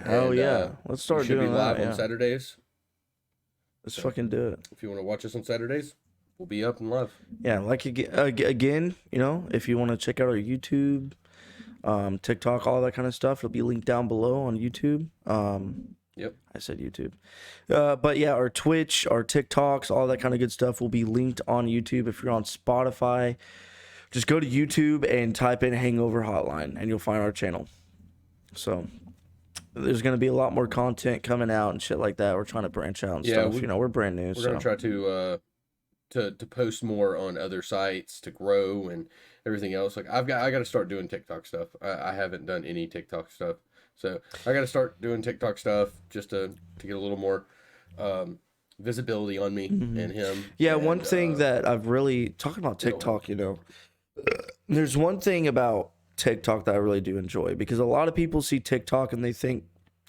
Hell and yeah. Let's we start should be doing that. live on Yeah. Saturdays. Let's So fucking do it. if you want to watch us on Saturdays, we'll be up and live. Yeah, like again, you know, if you want to check out our YouTube, TikTok, all that kind of stuff, it'll be linked down below on YouTube. Yep. I said YouTube. But yeah, our Twitch, our TikToks, all that kind of good stuff will be linked on YouTube. If you're on Spotify, just go to YouTube and type in Hangover Hotline and you'll find our channel. So there's going to be a lot more content coming out and shit like that. We're trying to branch out and stuff. You know, we're brand new. We're gonna try to post more on other sites to grow and everything else. Like I got to start doing TikTok stuff. I haven't done any TikTok stuff, so I got to start doing TikTok stuff just to get a little more visibility on me and him. Yeah, and, one thing that I've really talking about TikTok, you know, there's one thing about TikTok that I really do enjoy because a lot of people see TikTok and they think,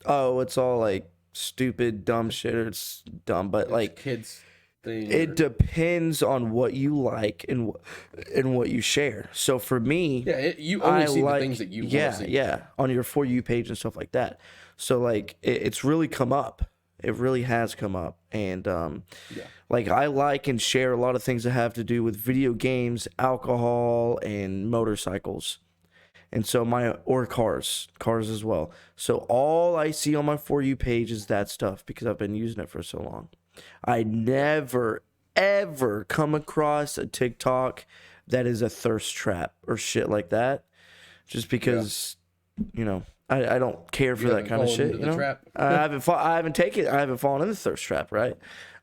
oh, it's all like stupid, dumb shit, or it's dumb, but it's like kids thing. it depends on what you like and what you share. So for me, Yeah, you only I see like, the things that you yeah, want to see. yeah, on your For You page and stuff like that. So like it's really come up. It really has come up, and Yeah. like I like and share a lot of things that have to do with video games, alcohol, and motorcycles. And so or cars as well. So all I see on my For You page is that stuff because I've been using it for so long. I never, ever come across a TikTok that is a thirst trap or shit like that. Just because, you know, I don't care for that kind of shit. You know, trap. I haven't fallen in the thirst trap, right?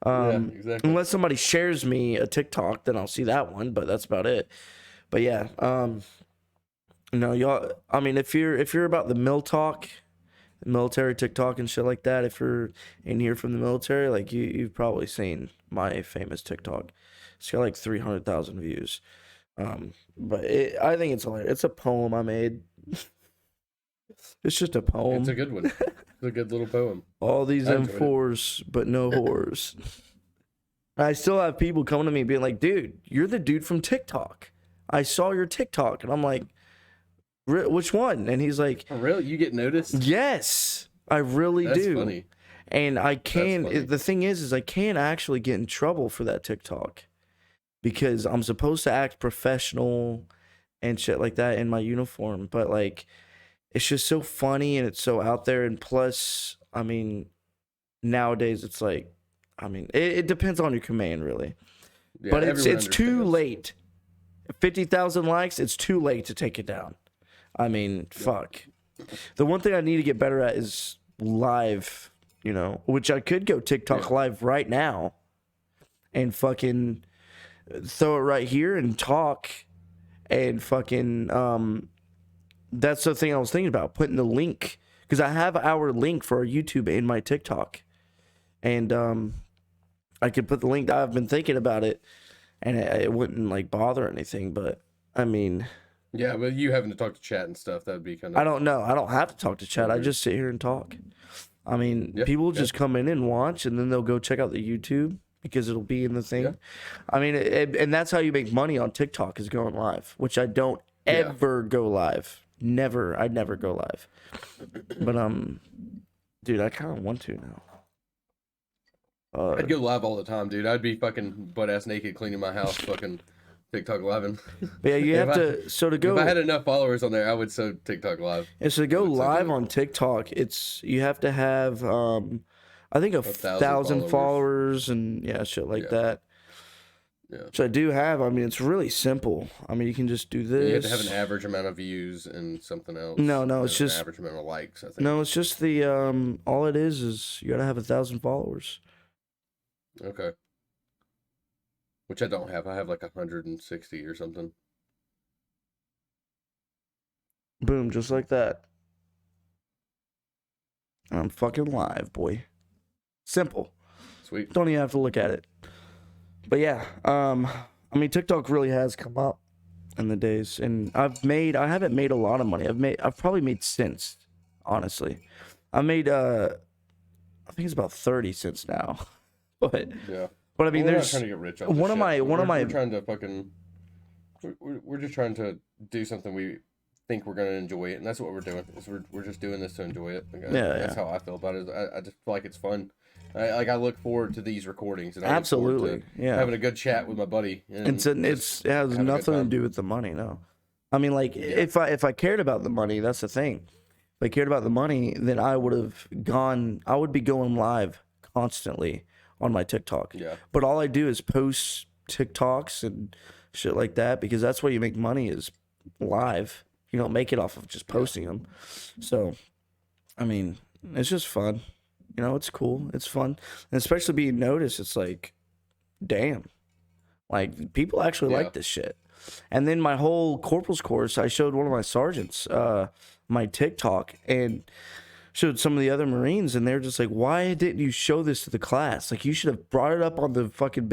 Yeah, exactly. Unless somebody shares me a TikTok, then I'll see that one. But that's about it. But yeah, no, y'all. I mean, if you're about the military TikTok and shit like that, if you're in here from the military, like you've probably seen my famous TikTok. It's got like 300,000 views. But I think it's hilarious. It's a poem I made. It's just a poem. It's a good one. It's a good little poem. All these I enjoyed M4s, but no whores. I still have people coming to me being like, dude, you're the dude from TikTok. I saw your TikTok. And I'm like, which one? And he's like, Oh, really? You get noticed? yes, I really That's do. funny. And I can, funny. the thing is I can't actually get in trouble for that TikTok because I'm supposed to act professional and shit like that in my uniform. But like, it's just so funny and it's so out there. And plus, I mean, nowadays it's like, I mean, it depends on your command really. Yeah, But it's everyone too understands. late. 50,000 likes, it's too late to take it down. I mean, fuck. The one thing I need to get better at is live, you know, which I could go TikTok live right now and fucking throw it right here and talk and fucking that's the thing I was thinking about, putting the link, because I have our link for our YouTube in my TikTok, and I could put the link. I've been thinking about it, and it wouldn't like bother anything, but I mean, Yeah, but you having to talk to chat and stuff, that would be kind of... I don't know. I don't have to talk to chat. I just sit here and talk. I mean, Yeah, people just come in and watch, and then they'll go check out the YouTube because it'll be in the thing. Yeah. I mean, and that's how you make money on TikTok, is going live, which I don't ever go live. Never. I'd never go live. But dude, I kind of want to now. I'd go live all the time, dude. I'd be fucking butt-ass naked cleaning my house, fucking TikTok living. But yeah, you have to. So to go, If I had enough followers on there, I would so TikTok live. and so to go live on TikTok, you have to have I think 1,000 followers and shit like that. Yeah. Which I do have. I mean, it's really simple. I mean, you can just do this. You have to have an average amount of views and something else. No, it's just an average amount of likes, I think. No, it's just the all it is you gotta have 1,000 followers. Okay. which I don't have. I have like 160 or something. Boom, just like that. I'm fucking live, boy. Simple. Sweet. Don't even have to look at it. But yeah, I mean, TikTok really has come up in the days, and I haven't made a lot of money. I've probably made cents, honestly. I made, I think it's about 30 cents now. But yeah. But I mean, we're there's not trying to get rich off one of my we're trying to fucking we're just trying to do something we think we're gonna enjoy it, and that's what we're doing. Is we're just doing this to enjoy it. Like, that's how I feel about it. I just feel like it's fun. I look forward to these recordings, and I absolutely look forward to having a good chat with my buddy. And it has nothing to do with the money. No, I mean, like if I cared about the money, that's the thing. If I cared about the money, then I would be going live constantly on my TikTok. Yeah. But all I do is post TikToks and shit like that, because that's where you make money, is live. You don't make it off of just posting them. So, I mean, it's just fun. You know, it's cool. It's fun. And especially being noticed, it's like, damn. Like, people actually like this shit. And then my whole corporal's course, I showed one of my sergeants my TikTok and showed some of the other Marines, and they're just like, why didn't you show this to the class? Like, you should have brought it up on the fucking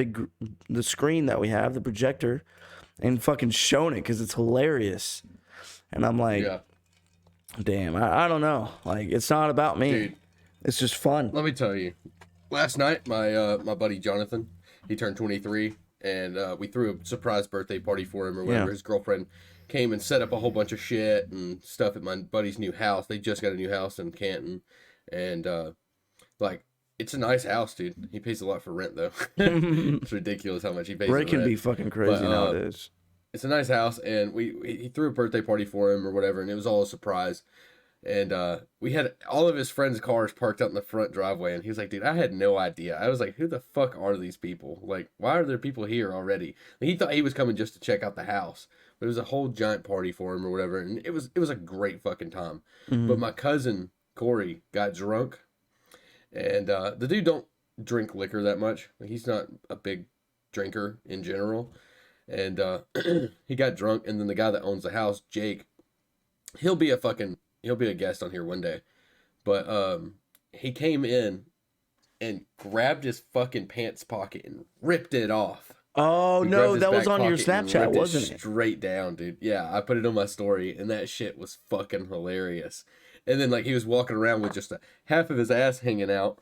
the screen that we have, the projector, and fucking shown it, because it's hilarious. And I'm like, damn, I don't know. Like, it's not about me. Dude, it's just fun. Let me tell you. Last night, my buddy Jonathan, he turned 23, and we threw a surprise birthday party for him or whatever. His girlfriend came and set up a whole bunch of shit and stuff at my buddy's new house. They just got a new house in Canton, and like, it's a nice house, dude. He pays a lot for rent though. It's ridiculous how much he pays. Rent can be fucking crazy nowadays. It's a nice house, and he threw a birthday party for him or whatever, and it was all a surprise. And we had all of his friends' cars parked out in the front driveway, and he was like, dude, I had no idea. I was like, who the fuck are these people? Like, why are there people here already? And he thought he was coming just to check out the house. But it was a whole giant party for him or whatever, and it was a great fucking time. Mm-hmm. But my cousin, Corey, got drunk, and the dude don't drink liquor that much. Like, he's not a big drinker in general. And he got drunk, and then the guy that owns the house, Jake, he'll be a guest on here one day. But he came in and grabbed his fucking pants pocket and ripped it off. Oh, no, that was on your Snapchat, wasn't it? Straight down, dude. Yeah, I put it on my story, and that shit was fucking hilarious. And then, like, he was walking around with just half of his ass hanging out.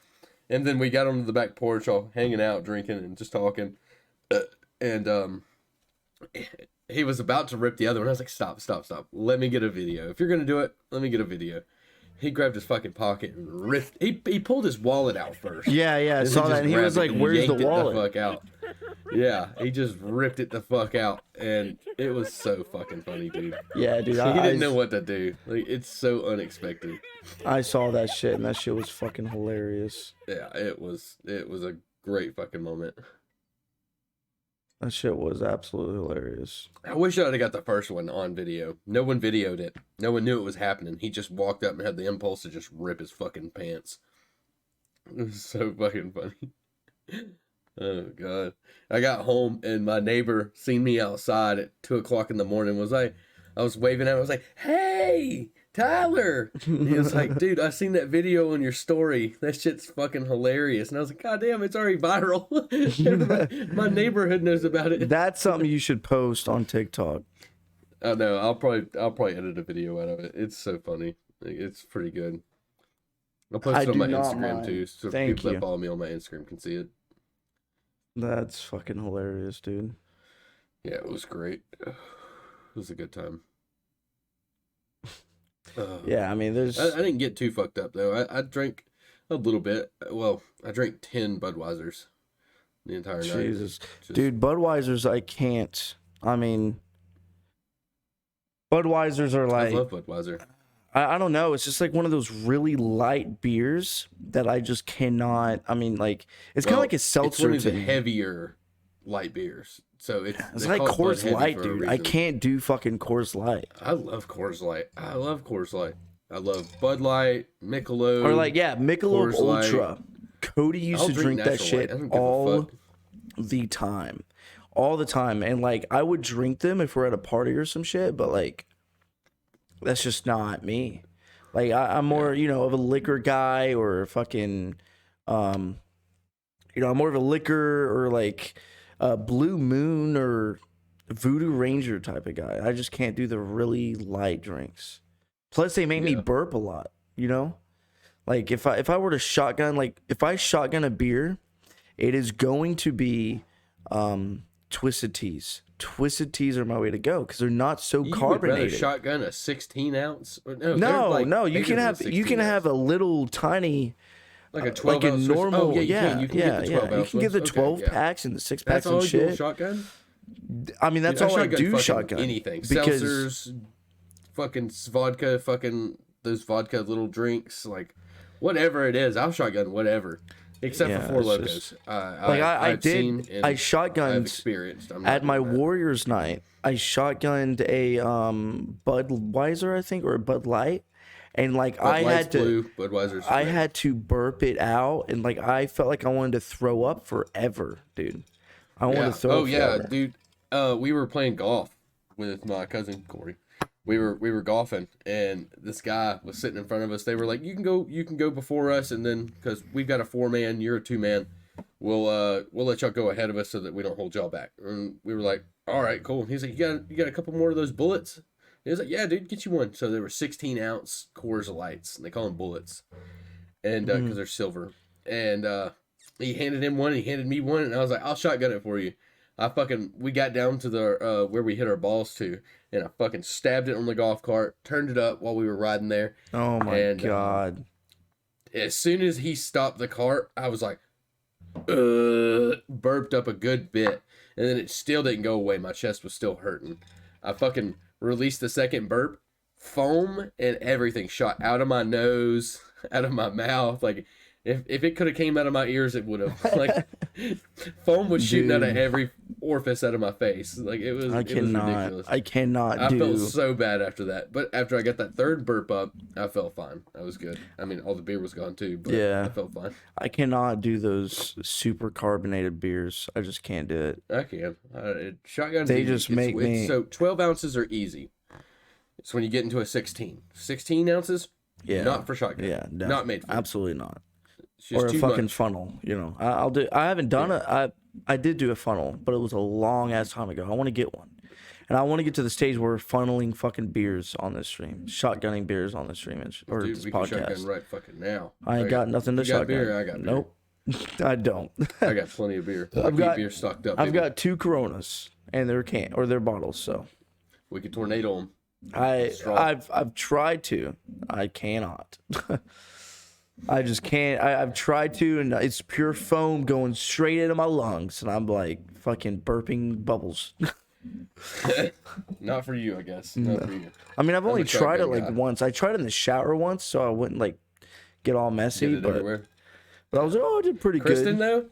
And then we got onto the back porch all hanging out, drinking, and just talking. And he was about to rip the other one. I was like, stop. Let me get a video. If you're going to do it, let me get a video. He grabbed his fucking pocket and ripped. He pulled his wallet out first. Yeah, I saw that. And he was like, where's the wallet? The fuck out. Yeah, he just ripped it the fuck out. And it was so fucking funny, dude. Yeah, dude. He didn't know what to do. Like, it's so unexpected. I saw that shit, and that shit was fucking hilarious. Yeah, it was a great fucking moment. That shit was absolutely hilarious. I wish I'd have got the first one on video. No one videoed it. No one knew it was happening. He just walked up and had the impulse to just rip his fucking pants. It was so fucking funny. Oh, God. I got home, and my neighbor seen me outside at 2 o'clock in the morning. I was waving at him. I was like, hey, Tyler. And he was like, dude, I seen that video on your story. That shit's fucking hilarious. And I was like, God damn, it's already viral. My neighborhood knows about it. That's something you should post on TikTok. I know. I'll probably edit a video out of it. It's so funny. Like, it's pretty good. I'll post it on my Instagram too, so people that follow me on my Instagram can see it. That's fucking hilarious, dude. Yeah, it was great. It was a good time. Yeah, I mean, there's... I didn't get too fucked up, though. I drank a little bit. Well, I drank 10 Budweisers the entire night. Jesus. Dude, Budweisers, I can't. I mean, Budweisers are like... I love Budweiser. I don't know. It's just like one of those really light beers that I just cannot... I mean, like, it's kind of like a seltzer. It's one of the heavier light beers. So it's like Coors Light, dude. I can't do fucking Coors Light. I love Coors Light. I love Bud Light, Michelob. Or like, yeah, Michelob Ultra. Cody used to drink that shit all the time. all the time, and like I would drink them if we're at a party or some shit, but like that's just not me. Like I'm more, you know, of a liquor guy or fucking, um, you know, I'm more of a liquor or like a Blue Moon or Voodoo Ranger type of guy. I just can't do the really light drinks. Plus, they make me Yeah. burp a lot. You know, like if I were to shotgun, like if I shotgun a beer, it is going to be Twisted Teas. Twisted Teas are my way to go because they're not so You would rather carbonated. shotgun a 16 ounce? Or, no, they're No, like no, you bigger can than have 16 ounce. a little tiny, Like a 12 like a ounce. normal. Oh, yeah, Yeah, you can yeah, get the yeah. 12 You ounce can get the ones. 12 Okay, yeah. packs and the 6 That's packs and all you will shit. shotgun? I mean, that's Dude, all I shotgun do fucking shotgun. anything. Because Seltzers, fucking vodka, fucking those vodka little drinks, like whatever it is, I'll shotgun whatever. Except yeah, for Four it's Locos. just like I've seen and I I've shotgunned experienced. I'm not at my doing that. Warriors night. I shotgunned a Budweiser, I think, or a Bud Light, and like Bud Light's blue, Budweiser's I red. had to burp it out, and like I felt like I wanted to throw up forever, dude. I wanted to throw Oh up yeah, forever. dude. We were playing golf with my cousin Corey. We were golfing, and this guy was sitting in front of us. They were like, you can go before us, and then because we've got a 4-man, you're a 2-man, we'll let y'all go ahead of us so that we don't hold y'all back." And we were like, "All right, cool." He's like, you got a couple more of those bullets?" And he was like, "Yeah, dude, get you one." So there were 16-ounce Coors Lights, and they call them bullets, and because they're silver. And he handed him one, and he handed me one, and I was like, "I'll shotgun it for you." We got down to the where we hit our balls to, and I fucking stabbed it on the golf cart, turned it up while we were riding there. Oh my And god. as soon as he stopped the cart, I was like, burped up a good bit, and then it still didn't go away. My chest was still hurting. I fucking released the second burp, foam and everything shot out of my nose, out of my mouth. Like if it could have came out of my ears, it would have. Like foam was shooting out of every orifice out of my face. Like it was ridiculous. I cannot I do. felt so bad after that. But after I got that third burp up, I felt fine. I was good. I mean, all the beer was gone too, but Yeah. I felt fine. I cannot do those super carbonated beers. I just can't do it. I can. Shotgun's They easy. just make me. So 12 ounces are easy. It's when you get into a 16. 16 ounces, Yeah. not for shotgun. Yeah. No, Not made for it. absolutely not. It's just Or a too fucking much. funnel. You know, I'll do. I haven't done it. I did do a funnel, but it was a long ass time ago. I want to get one, and I want to get to the stage where we're funneling fucking beers on this stream, shotgunning beers on the stream, or Dude, this we can shotgun podcast. right fucking now. I ain't got nothing to You got shotgun. beer? I got beer. Nope. I don't. I got plenty of beer. I've Keep got- beer stocked up. I've baby. got 2 Coronas, and they're they're bottles. So We could tornado them. I've tried to. I cannot. I just can't. I've tried to, and it's pure foam going straight into my lungs, and I'm like fucking burping bubbles. Not for you, I guess. Not for you. I mean, I've only a tried it shotgun like guy. once. I tried it in the shower once, so I wouldn't like get all messy. Get it but everywhere. I was like, oh, I did pretty Kristen, good. though,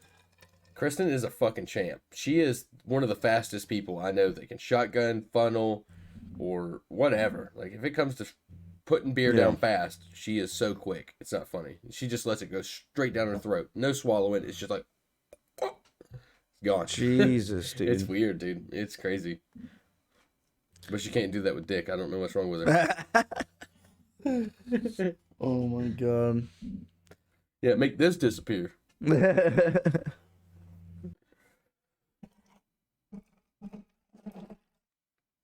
Kristen is a fucking champ. She is one of the fastest people I know that can shotgun, funnel, or whatever. Like, if it comes to putting beer down fast, she is so quick. It's not funny. She just lets it go straight down her throat. No swallowing. It's just like, it's gone. Jesus, dude. It's weird, dude. It's crazy. But she can't do that with dick. I don't know what's wrong with her. Oh my god. Yeah, make this disappear.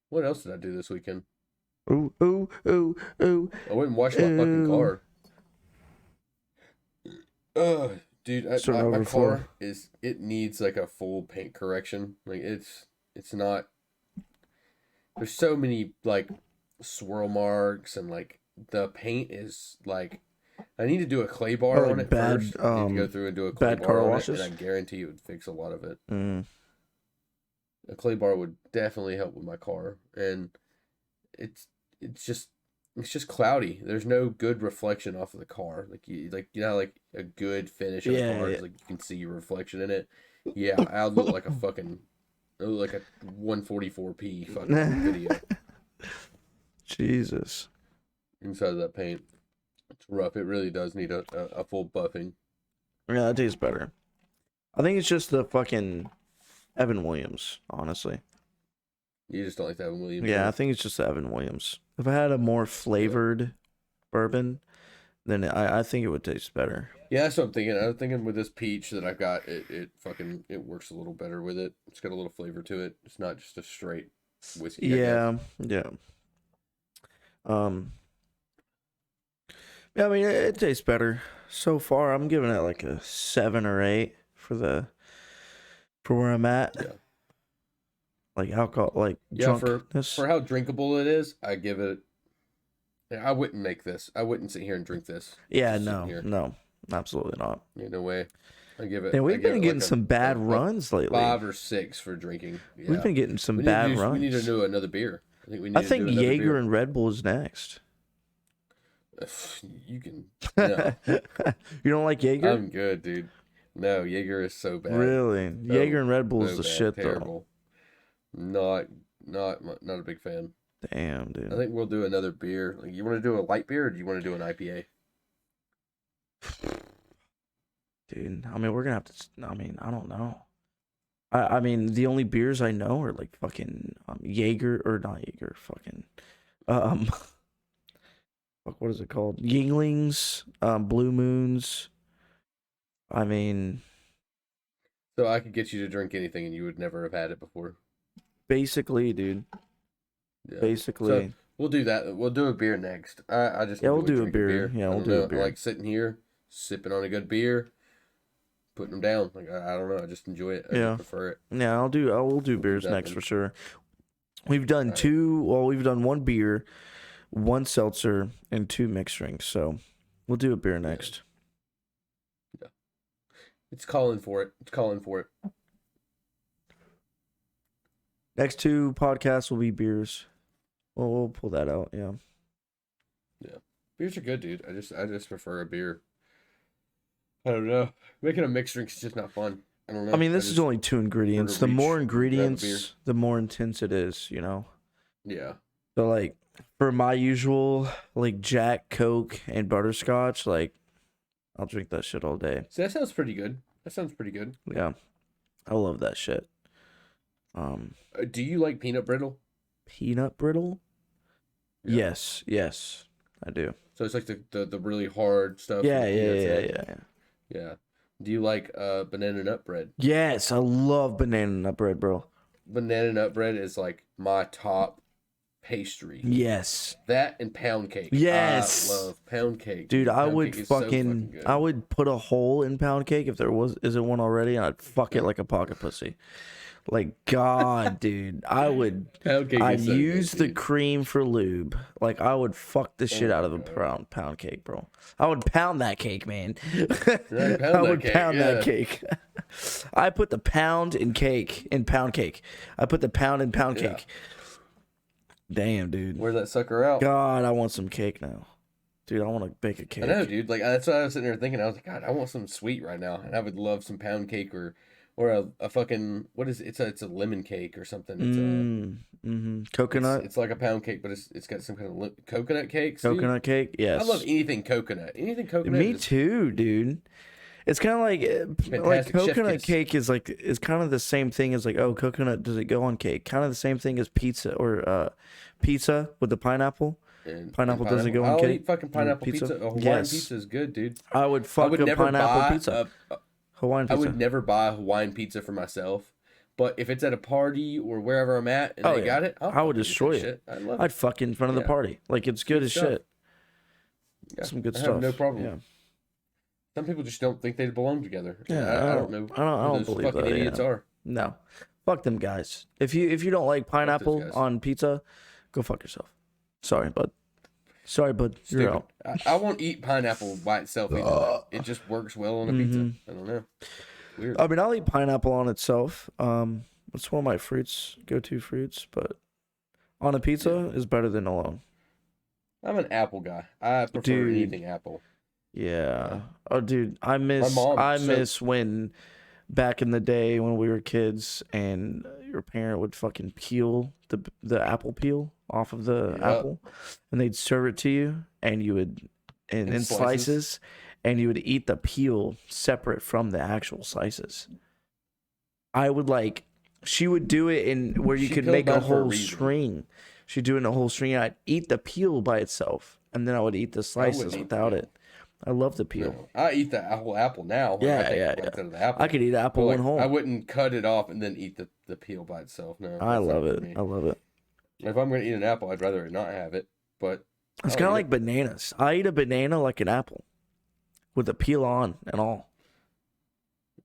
What else did I do this weekend? Ooh, ooh, ooh, ooh. I went and washed my fucking car. Dude, Starting my over floor. car it needs like a full paint correction. Like it's not. There's so many like swirl marks and like the paint is like. I need to do a clay bar like on it bad, first. I need to go through and do a clay bad bar car on washes? it, and I guarantee it would fix a lot of it. Mm. A clay bar would definitely help with my car, and it's just cloudy. There's no good reflection off of the car. Like you know like a good finish of a car is like you can see your reflection in it. Yeah, I'll look like a fucking like a 144p fucking video Jesus. inside of that paint. It's rough. It really does need a full buffing. Yeah, that tastes better. I think it's just the fucking Evan Williams, honestly. You just don't like Evan Williams. Yeah, Huh? I think it's just Evan Williams. If I had a more flavored bourbon, then I think it would taste better. Yeah, that's what I'm thinking. I'm thinking with this peach that I've got, it works a little better with it. It's got a little flavor to it. It's not just a straight whiskey, I guess. Yeah. Um, yeah, I mean, it tastes better so far. I'm giving it like a 7 or 8 for where I'm at. Yeah. Like alcohol, like Yeah, drunkenness. for how drinkable it is, I give it. I wouldn't make this. I wouldn't sit here and drink this. Yeah, Just sitting here. no, absolutely not. No way. I give it. And we've I give been it getting like some bad a runs lately. 5 or 6 for drinking. Yeah. We've been getting some bad runs. We need to do another beer. I think to do another Jaeger beer. and Red Bull is next. You can. No. You don't like Jaeger? I'm good, dude. No, Jaeger is so bad. Really? So, Jaeger and Red Bull is so the bad, shit, terrible. Not a big fan. though. Damn, dude. I think we'll do another beer. Like, you want to do a light beer, or do you want to do an IPA? Dude, I mean, we're gonna have to. I mean, I don't know. I mean, the only beers I know are like fucking Jaeger or not Jaeger. Fucking fuck, what is it called? Yinglings, Blue Moons. I mean, So I could get you to drink anything, and you would never have had it before. basically, dude. Yeah. Basically. So we'll do that. We'll do a beer next. I just Yeah, we'll enjoy do a drinking beer. Yeah, I we'll don't do a know. beer. I like sitting here, sipping on a good beer, putting them down. Like I don't know. I just enjoy it. I Yeah. just prefer it. Yeah, I will do beers that next then. for sure. We've done Alright. we've done one beer, one seltzer, and 2 mixed drinks. So we'll do a beer next. It's calling for it. It's calling for it. Next 2 podcasts will be beers. Well, we'll pull that out. Yeah. Beers are good, dude. I just prefer a beer. I don't know. Making a mixed drink is just not fun. I don't know. I mean, this is only 2 ingredients. The reach more and grab a beer. ingredients, the more intense it is, you know? Yeah. So, like, for my usual, like, Jack, Coke, and butterscotch, like, I'll drink that shit all day. So that sounds pretty good. Yeah. I love that shit. Do you like peanut brittle? Peanut brittle? Yeah. Yes, I do. So it's like the really hard stuff. Yeah. with peanuts in it? Yeah. Do you like banana nut bread? Yes, I love banana nut bread, bro. Banana nut bread is like my top pastry. Yes. That and pound cake. Yes. I love pound cake. Dude, I Pound would cake is so fucking, good. I would put a hole in pound cake if there isn't one already, and I'd fuck it like a pocket pussy. Like, God, dude, I'd Pound cake is so use good, the dude. cream for lube. Like, I would fuck the shit Oh out my of a God. pound cake, bro. I would pound that cake, man. Right, I pound would that cake, pound that yeah. cake. I put the pound in pound cake. I put the pound in pound Yeah. cake. Damn, dude. Wear that sucker out. God, I want some cake now. Dude, I want to bake a cake. I know, dude. Like that's what I was sitting there thinking. I was like, God, I want some sweet right now, and I would love some pound cake or a fucking what is it? It's a lemon cake or something. It's Coconut? It's like a pound cake, but it's got some kind of coconut cake. See? Coconut cake? Yes. I love anything coconut. Anything coconut. Me is- too, dude. It's kind of like Fantastic. Chef coconut kiss. cake is kind of the same thing as like, oh, coconut, does it go on cake? Kind of the same thing as pizza or pizza with the pineapple. And Pineapple doesn't go on I'll cake? eat fucking pineapple Pizza? pizza. A Hawaiian Yes. pizza is good, dude. I would I fuck would a never pineapple buy pizza. Hawaiian I pizza. would never buy a Hawaiian pizza for myself. But if it's at a party or wherever I'm at and Oh, they yeah. got it, I would fucking eat that destroy it. shit. I love I'd it. fuck in front of the Yeah. party. Like, it's good as stuff. shit. Yeah, Some good I stuff. have no problem. Yeah. Some people just don't think they belong together. Yeah, I don't know. I don't who those believe fucking that, idiots yeah. are. No. Fuck them guys. If you don't like pineapple guys. on pizza, go fuck yourself. Sorry, bud. You're Stupid. out. I won't eat pineapple by itself either. though. It just works well on a pizza. I don't know. Weird. I mean, I'll eat pineapple on itself. It's one of my go-to fruits, but on a pizza is better than alone. I'm an apple guy. I prefer Dude. anything apple. Yeah. Oh, dude, I miss mom, when back in the day when we were kids and your parent would fucking peel the apple peel off of the Yep. apple, and they'd serve it to you, and you would in slices, and you would eat the peel separate from the actual slices. I would like She would do it in where you She could peeled make a mine for a whole reason. string. She'd do it in a whole string. I'd eat the peel by itself, and then I would eat the slices eat without the it. I love the peel. No, I eat the whole apple now. Like, Yeah, I take yeah, bites yeah. out of the apple. I could eat apple But, one whole. I wouldn't cut it off and then eat the peel by itself. No, I that's love not for it. me. I love it. If I'm going to eat an apple, I'd rather not have it. But It's I'll kind of eat like bananas. I eat a banana like an apple, with the peel on and all.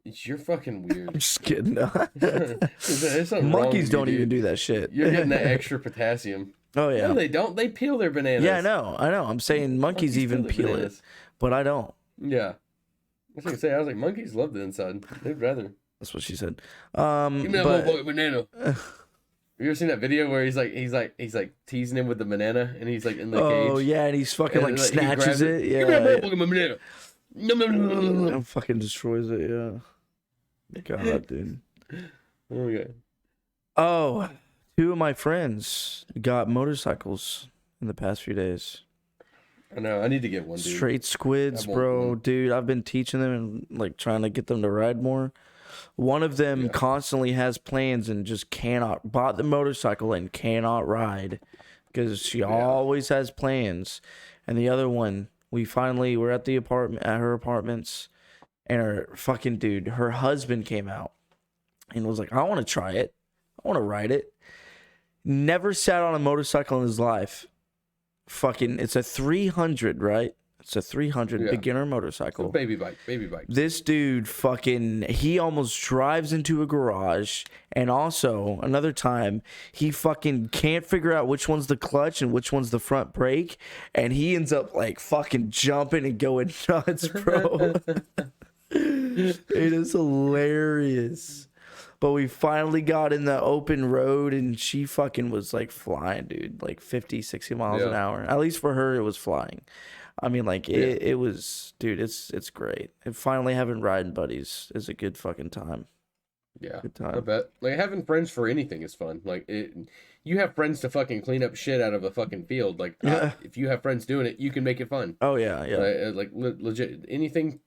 You're fucking I'm weird. just kidding. There's something wrong Monkeys with don't you, even dude. do that shit. You're getting that extra potassium. Oh yeah. No, they don't. They peel their bananas. Yeah, I know. I'm saying monkeys even their peel it, bananas. but I don't. Yeah. I was gonna say, I was like, monkeys love the inside. They'd rather. That's what she said. Give me that But motherfucking banana. You ever seen that video where he's like teasing him with the banana and he's like in the cage? oh yeah, and he's fucking And, like he snatches grabs it. Give me that Yeah, motherfucking banana. Nom, nom, nom, nom, nom. and fucking destroys it. Yeah. God, dude. Okay. Oh, two of my friends got motorcycles in the past few days. I know. I need to get one, dude. Straight squids, I want bro. one. Dude, I've been teaching them and like trying to get them to ride more. One of them Yeah. constantly has plans and just bought the motorcycle and cannot ride because she always has plans. And the other one, we're at her apartments, and her husband came out and was like, I want to try it. I want to ride it. Never sat on a motorcycle in his life. It's a 300, right? It's a 300 beginner motorcycle. So baby bike. This dude he almost drives into a garage. And also, another time, he fucking can't figure out which one's the clutch and which one's the front brake. And he ends up like fucking jumping and going nuts, bro. It is hilarious. But we finally got in the open road and she fucking was like flying, dude. Like 50, 60 miles an hour. At least for her, it was flying. I mean, like, it was, dude, it's great. And finally having riding buddies is a good fucking time. Yeah, Good time. I bet. Like, having friends for anything is fun. Like, you have friends to fucking clean up shit out of a fucking field. Like, if you have friends doing it, you can make it fun. Oh, yeah, yeah. Like legit, anything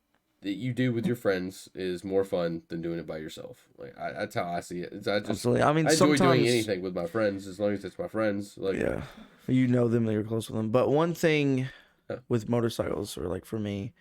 that you do with your friends is more fun than doing it by yourself. Like, that's how I see it. Absolutely. I mean, I enjoy sometimes doing anything with my friends as long as it's my friends. Like, yeah, you know them, you're close with them. But one thing with motorcycles, or like for me,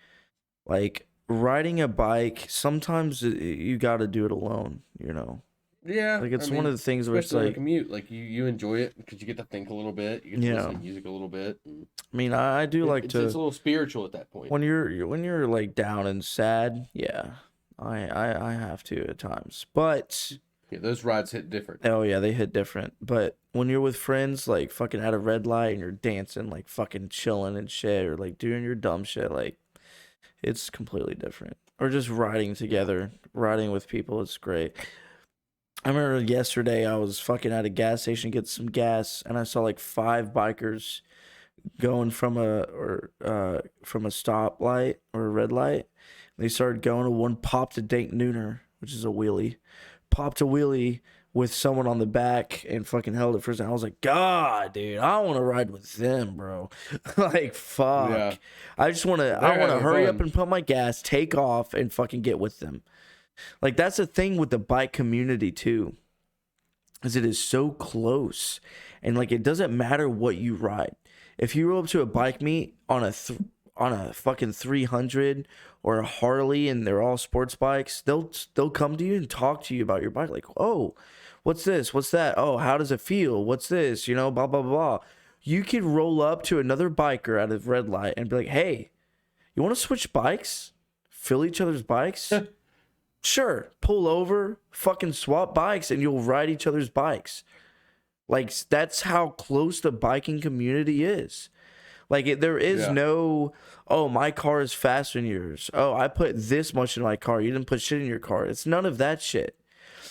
like riding a bike, sometimes you got to do it alone, you know? Yeah. Like it's one of the things where it's especially on a like, commute, like you enjoy it because you get to think a little bit. You get to listen to music a little bit. I mean, I do like it's to. It's a little spiritual at that point. When you're like down and sad, yeah, I have to at times, but yeah, those rides hit different. oh yeah, they hit different. But when you're with friends, like fucking at a red light and you're dancing, like fucking chilling and shit, or like doing your dumb shit, like it's completely different. Or just riding together, riding with people, it's great. I remember yesterday I was fucking at a gas station getting some gas, and I saw like 5 bikers going from a stoplight or a red light. They started going, and one popped a dank nooner, which is a wheelie. Popped a wheelie with someone on the back and fucking held it for a second. I was like, God, dude, I want to ride with them, bro. Like, fuck. Yeah. I want to hurry up and pump my gas, take off, and fucking get with them. Like, that's the thing with the bike community, too, is it is so close. And, like, it doesn't matter what you ride. If you roll up to a bike meet on a fucking 300 or a Harley and they're all sports bikes, they'll come to you and talk to you about your bike. Like, oh, what's this? What's that? Oh, how does it feel? What's this? You know, blah, blah, blah. You could roll up to another biker at a red light and be like, hey, you want to switch bikes? Fill each other's bikes? Sure. Pull over, fucking swap bikes, and you'll ride each other's bikes. Like, that's how close the biking community is. Like, there is no, oh, my car is faster than yours. Oh, I put this much in my car. You didn't put shit in your car. It's none of that shit.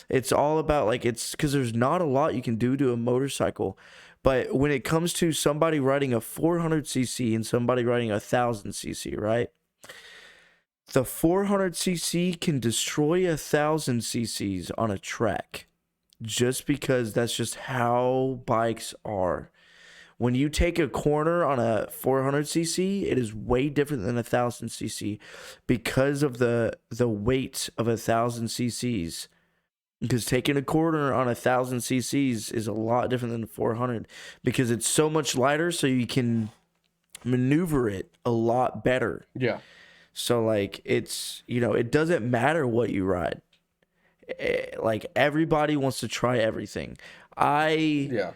It's all about, like, it's because there's not a lot you can do to a motorcycle. But when it comes to somebody riding a 400cc and somebody riding a 1000cc, right? The 400cc can destroy 1000cc's on a track. Just because that's just how bikes are. When you take a corner on a 400cc, it is way different than a 1000cc because of the weight of 1000cc's. Because taking a corner on 1,000 cc's is a lot different than 400 because it's so much lighter, so you can maneuver it a lot better. Yeah. So like it's, it doesn't matter what you ride. Like everybody wants to try everything. I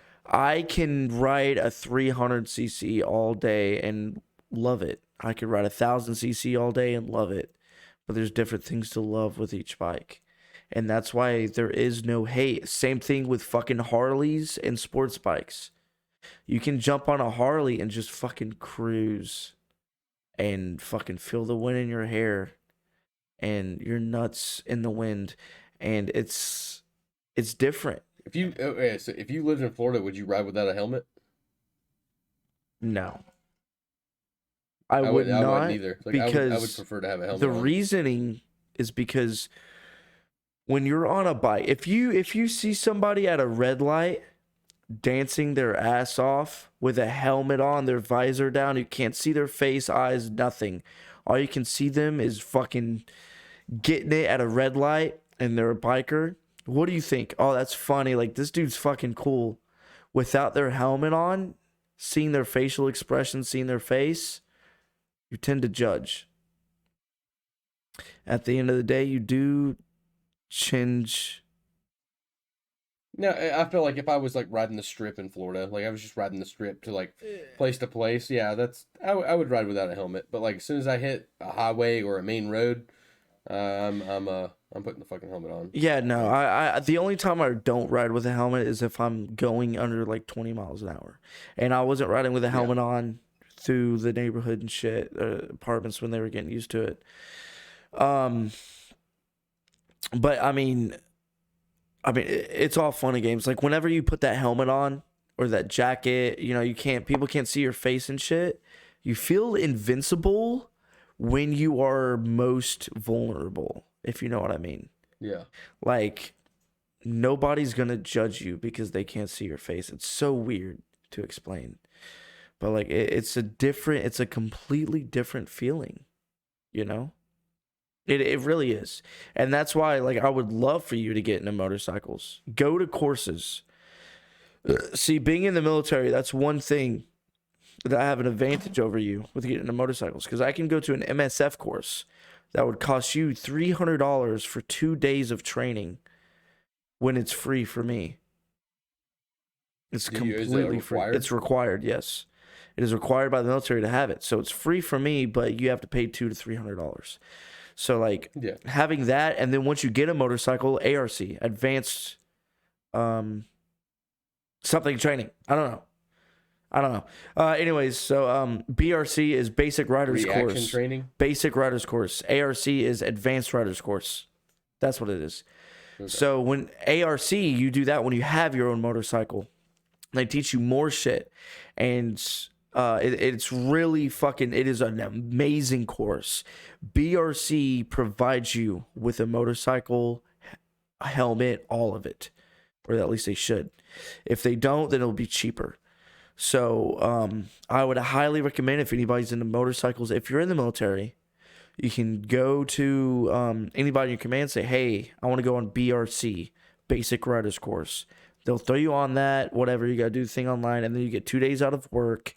can ride a 300 cc all day and love it. I could ride 1,000 cc all day and love it. But there's different things to love with each bike. And that's why there is no hate. Same thing with fucking Harleys and sports bikes. You can jump on a Harley and just fucking cruise and fucking feel the wind in your hair and your nuts in the wind. And it's different. So if you lived in Florida, would you ride without a helmet? No. I would not. I wouldn't either. Like, because I would prefer to have a helmet. The on. reasoning is because when you're on a bike, if you see somebody at a red light dancing their ass off with a helmet on, their visor down, you can't see their face, eyes, nothing. All you can see them is fucking getting it at a red light, and they're a biker. What do you think? Oh, that's funny. Like, this dude's fucking cool. Without their helmet on, seeing their facial expression, seeing their face, you tend to judge. At the end of the day, you do change. No, I feel like if I was like riding the strip in Florida, like I was just riding the strip to like place to place, yeah, I would ride without a helmet. But like as soon as I hit a highway or a main road, I'm putting the fucking helmet on. Yeah, no, I the only time I don't ride with a helmet is if I'm going under like 20 miles an hour, and I wasn't riding with a helmet on through the neighborhood and shit, apartments when they were getting used to it. But I mean, it's all fun and games. Like whenever you put that helmet on or that jacket, people can't see your face and shit. You feel invincible when you are most vulnerable, if you know what I mean. Yeah. Like nobody's gonna judge you because they can't see your face. It's so weird to explain, but like it's a completely different feeling, It really is. And that's why, like, I would love for you to get into motorcycles. Go to courses. See, being in the military, that's one thing that I have an advantage over you with getting into motorcycles. Because I can go to an MSF course that would cost you $300 for 2 days of training when it's free for me. It's completely free. It's required, yes. It is required by the military to have it. So it's free for me, but you have to pay $200 to $300. So like having that, and then once you get a motorcycle, ARC, advanced something training. I don't know. Anyways, so BRC is basic riders course. Training? Basic riders course. ARC is advanced riders course. That's what it is. Okay. So when ARC, you do that when you have your own motorcycle. They teach you more shit, and it's really fucking. It is an amazing course. BRC provides you with a motorcycle, a helmet, all of it, or at least they should. If they don't, then it'll be cheaper. So I would highly recommend, if anybody's into motorcycles, if you're in the military, you can go to anybody in your command, say, hey, I want to go on BRC, Basic Riders Course. They'll throw you on that, whatever. You got to do the thing online, and then you get 2 days out of work.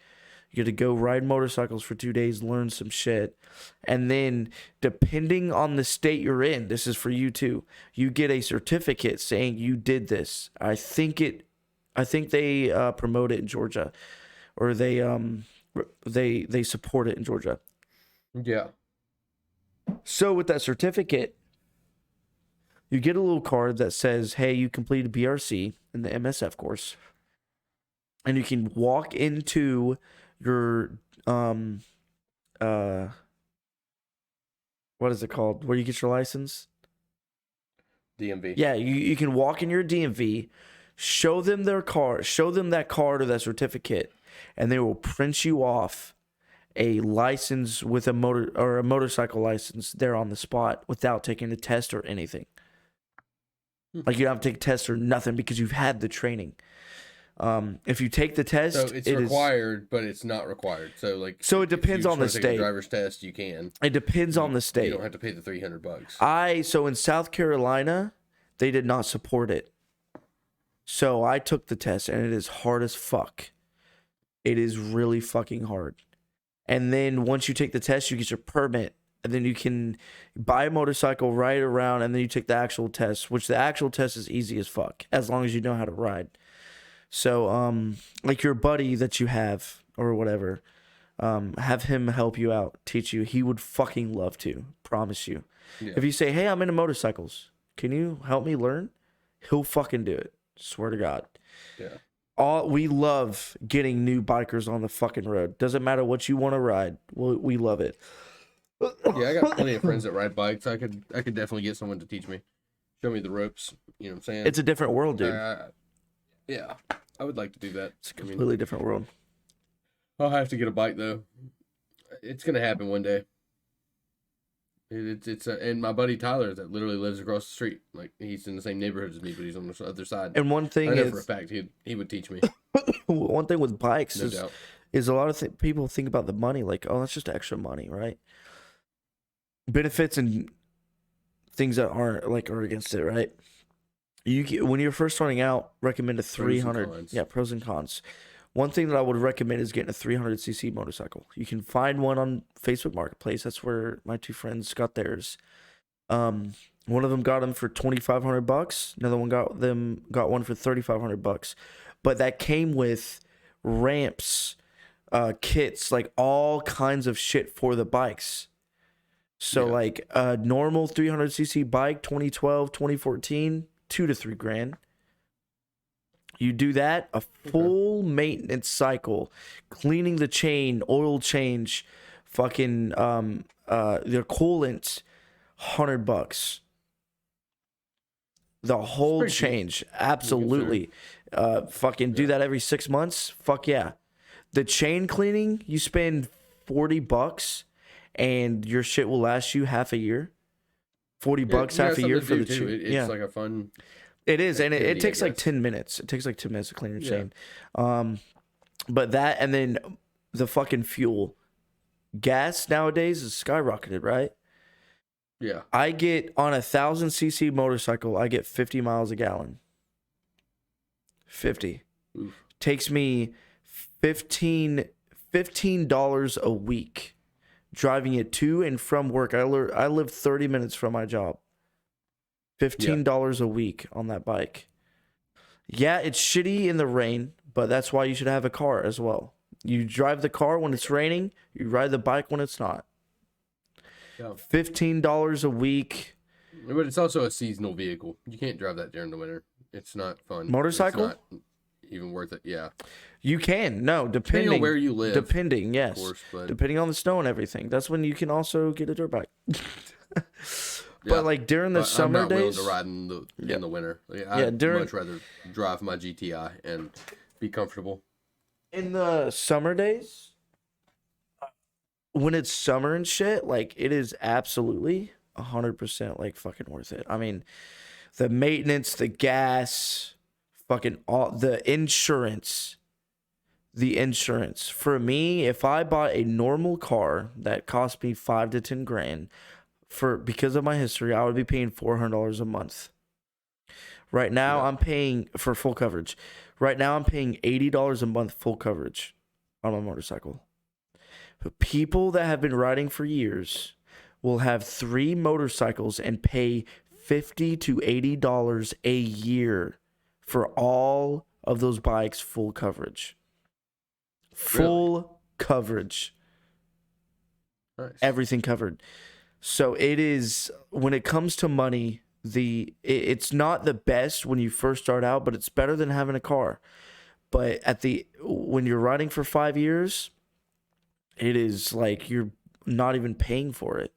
You get to go ride motorcycles for 2 days, learn some shit. And then, depending on the state you're in, this is for you too, you get a certificate saying you did this. I think they promote it in Georgia, or they support it in Georgia. Yeah. So with that certificate, you get a little card that says, hey, you completed BRC in the MSF course. And you can walk into your, what is it called? Where you get your license? DMV. Yeah, you can walk in your DMV, show them their card, show them that card or that certificate, and they will print you off a license with a motorcycle license there on the spot without taking a test or anything. Like you don't have to take a test or nothing because you've had the training. If you take the test, so it's required, but it's not required. So like, so it depends on the state. Take a driver's test, you can. It depends on the state. You don't have to pay the $300. So in South Carolina, they did not support it. So I took the test, and it is hard as fuck. It is really fucking hard. And then once you take the test, you get your permit, and then you can buy a motorcycle, ride around, and then you take the actual test, which the actual test is easy as fuck, as long as you know how to ride. So, like your buddy that you have or whatever, have him help you out, teach you. He would fucking love to, promise you. Yeah. If you say, hey, I'm into motorcycles, can you help me learn? He'll fucking do it. Swear to God. Yeah. We love getting new bikers on the fucking road. Doesn't matter what you want to ride. We love it. Yeah, I got plenty of friends that ride bikes. I could definitely get someone to teach me, show me the ropes. You know what I'm saying? It's a different world, dude. Yeah, I would like to do that. It's a completely different world. I'll have to get a bike though. It's gonna happen one day. And my buddy Tyler that literally lives across the street. Like he's in the same neighborhood as me, but he's on the other side. And one thing I know is, for a fact he would teach me. one thing with bikes No doubt. is a lot of people think about the money, like, oh, that's just extra money, right? Benefits and things that aren't like are against it, right? When you're first starting out, recommend a 300. Yeah, pros and cons. One thing that I would recommend is getting a 300cc motorcycle. You can find one on Facebook Marketplace. That's where my two friends got theirs. One of them got them for $2,500. Another one got one for $3,500. But that came with ramps, kits, like all kinds of shit for the bikes. So like a normal 300cc bike, 2012, 2014, $2,000 to $3,000. You do that, a full maintenance cycle, cleaning the chain, oil change, fucking the coolant, $100. The whole change, absolutely. Fucking do that every 6 months. Fuck yeah. The chain cleaning, you spend $40, and your shit will last you half a year. $40 half a year for the chain. It's like a fun. It is, and it takes like 10 minutes. It takes like 10 minutes to clean your chain. But that, and then the fucking fuel. Gas nowadays is skyrocketed, right? Yeah. I get on 1,000cc motorcycle, I get 50 miles a gallon. 50. Oof. Takes me $15 a week driving it to and from work. I live 30 minutes from my job. $15 a week on that bike. Yeah, it's shitty in the rain, but that's why you should have a car as well. You drive the car when it's raining, you ride the bike when it's not. Yeah. $15 a week. But it's also a seasonal vehicle. You can't drive that during the winter. It's not fun. Motorcycle? It's not even worth it. Yeah. You can. No, depending on where you live. Depending, yes. Of course, but depending on the snow and everything. That's when you can also get a dirt bike. But like during the summer I'm not days, willing to ride in the winter. Like, I'd much rather drive my GTI and be comfortable. In the summer days, when it's summer and shit, like it is absolutely 100% like fucking worth it. I mean, the maintenance, the gas, fucking all the insurance. The insurance for me, if I bought a normal car that cost me $5,000 to $10,000. Because of my history, I would be paying $400 a month. Right now, I'm paying for full coverage. Right now, I'm paying $80 a month full coverage on my motorcycle. But people that have been riding for years will have 3 motorcycles and pay $50 to $80 a year for all of those bikes full coverage. Full coverage. Nice. Everything covered. So it is, when it comes to money, it's not the best when you first start out, but it's better than having a car. But when you're riding for 5 years, it is like you're not even paying for it.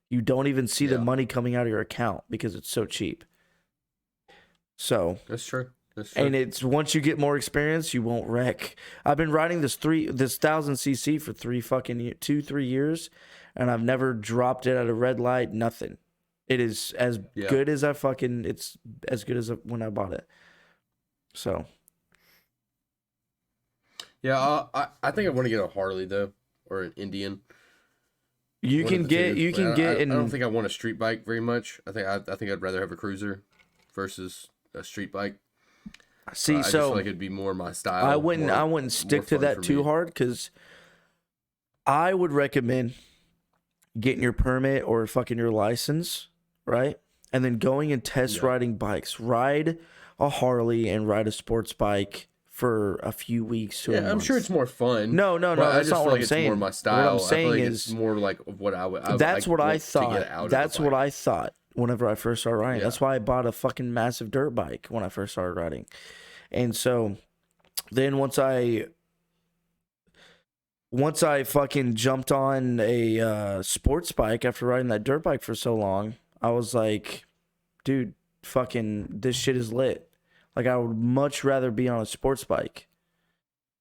You don't even see the money coming out of your account because it's so cheap. So that's true. And it's once you get more experience, you won't wreck. I've been riding this 1,000cc for 2-3 years, and I've never dropped it at a red light. Nothing. It is as good as it's as good as when I bought it. So. Yeah, I think I want to get a Harley though, or an Indian. I don't think I want a street bike very much. I think I'd rather have a cruiser versus a street bike. See, I just so feel like it'd be more my style. I wouldn't stick to that too hard, because I would recommend getting your permit or fucking your license, right? And then going and test riding bikes. Ride a Harley and ride a sports bike for a few weeks to a month. I'm sure it's more fun. No, that's not what I'm saying. It's more my style. What I'm saying I feel like is it's more like what I would. that's what I to thought. get out That's of the what bike. I thought whenever I first started riding. Yeah. That's why I bought a fucking massive dirt bike when I first started riding. And so then once I fucking jumped on a sports bike after riding that dirt bike for so long, I was like, dude, fucking this shit is lit. Like, I would much rather be on a sports bike.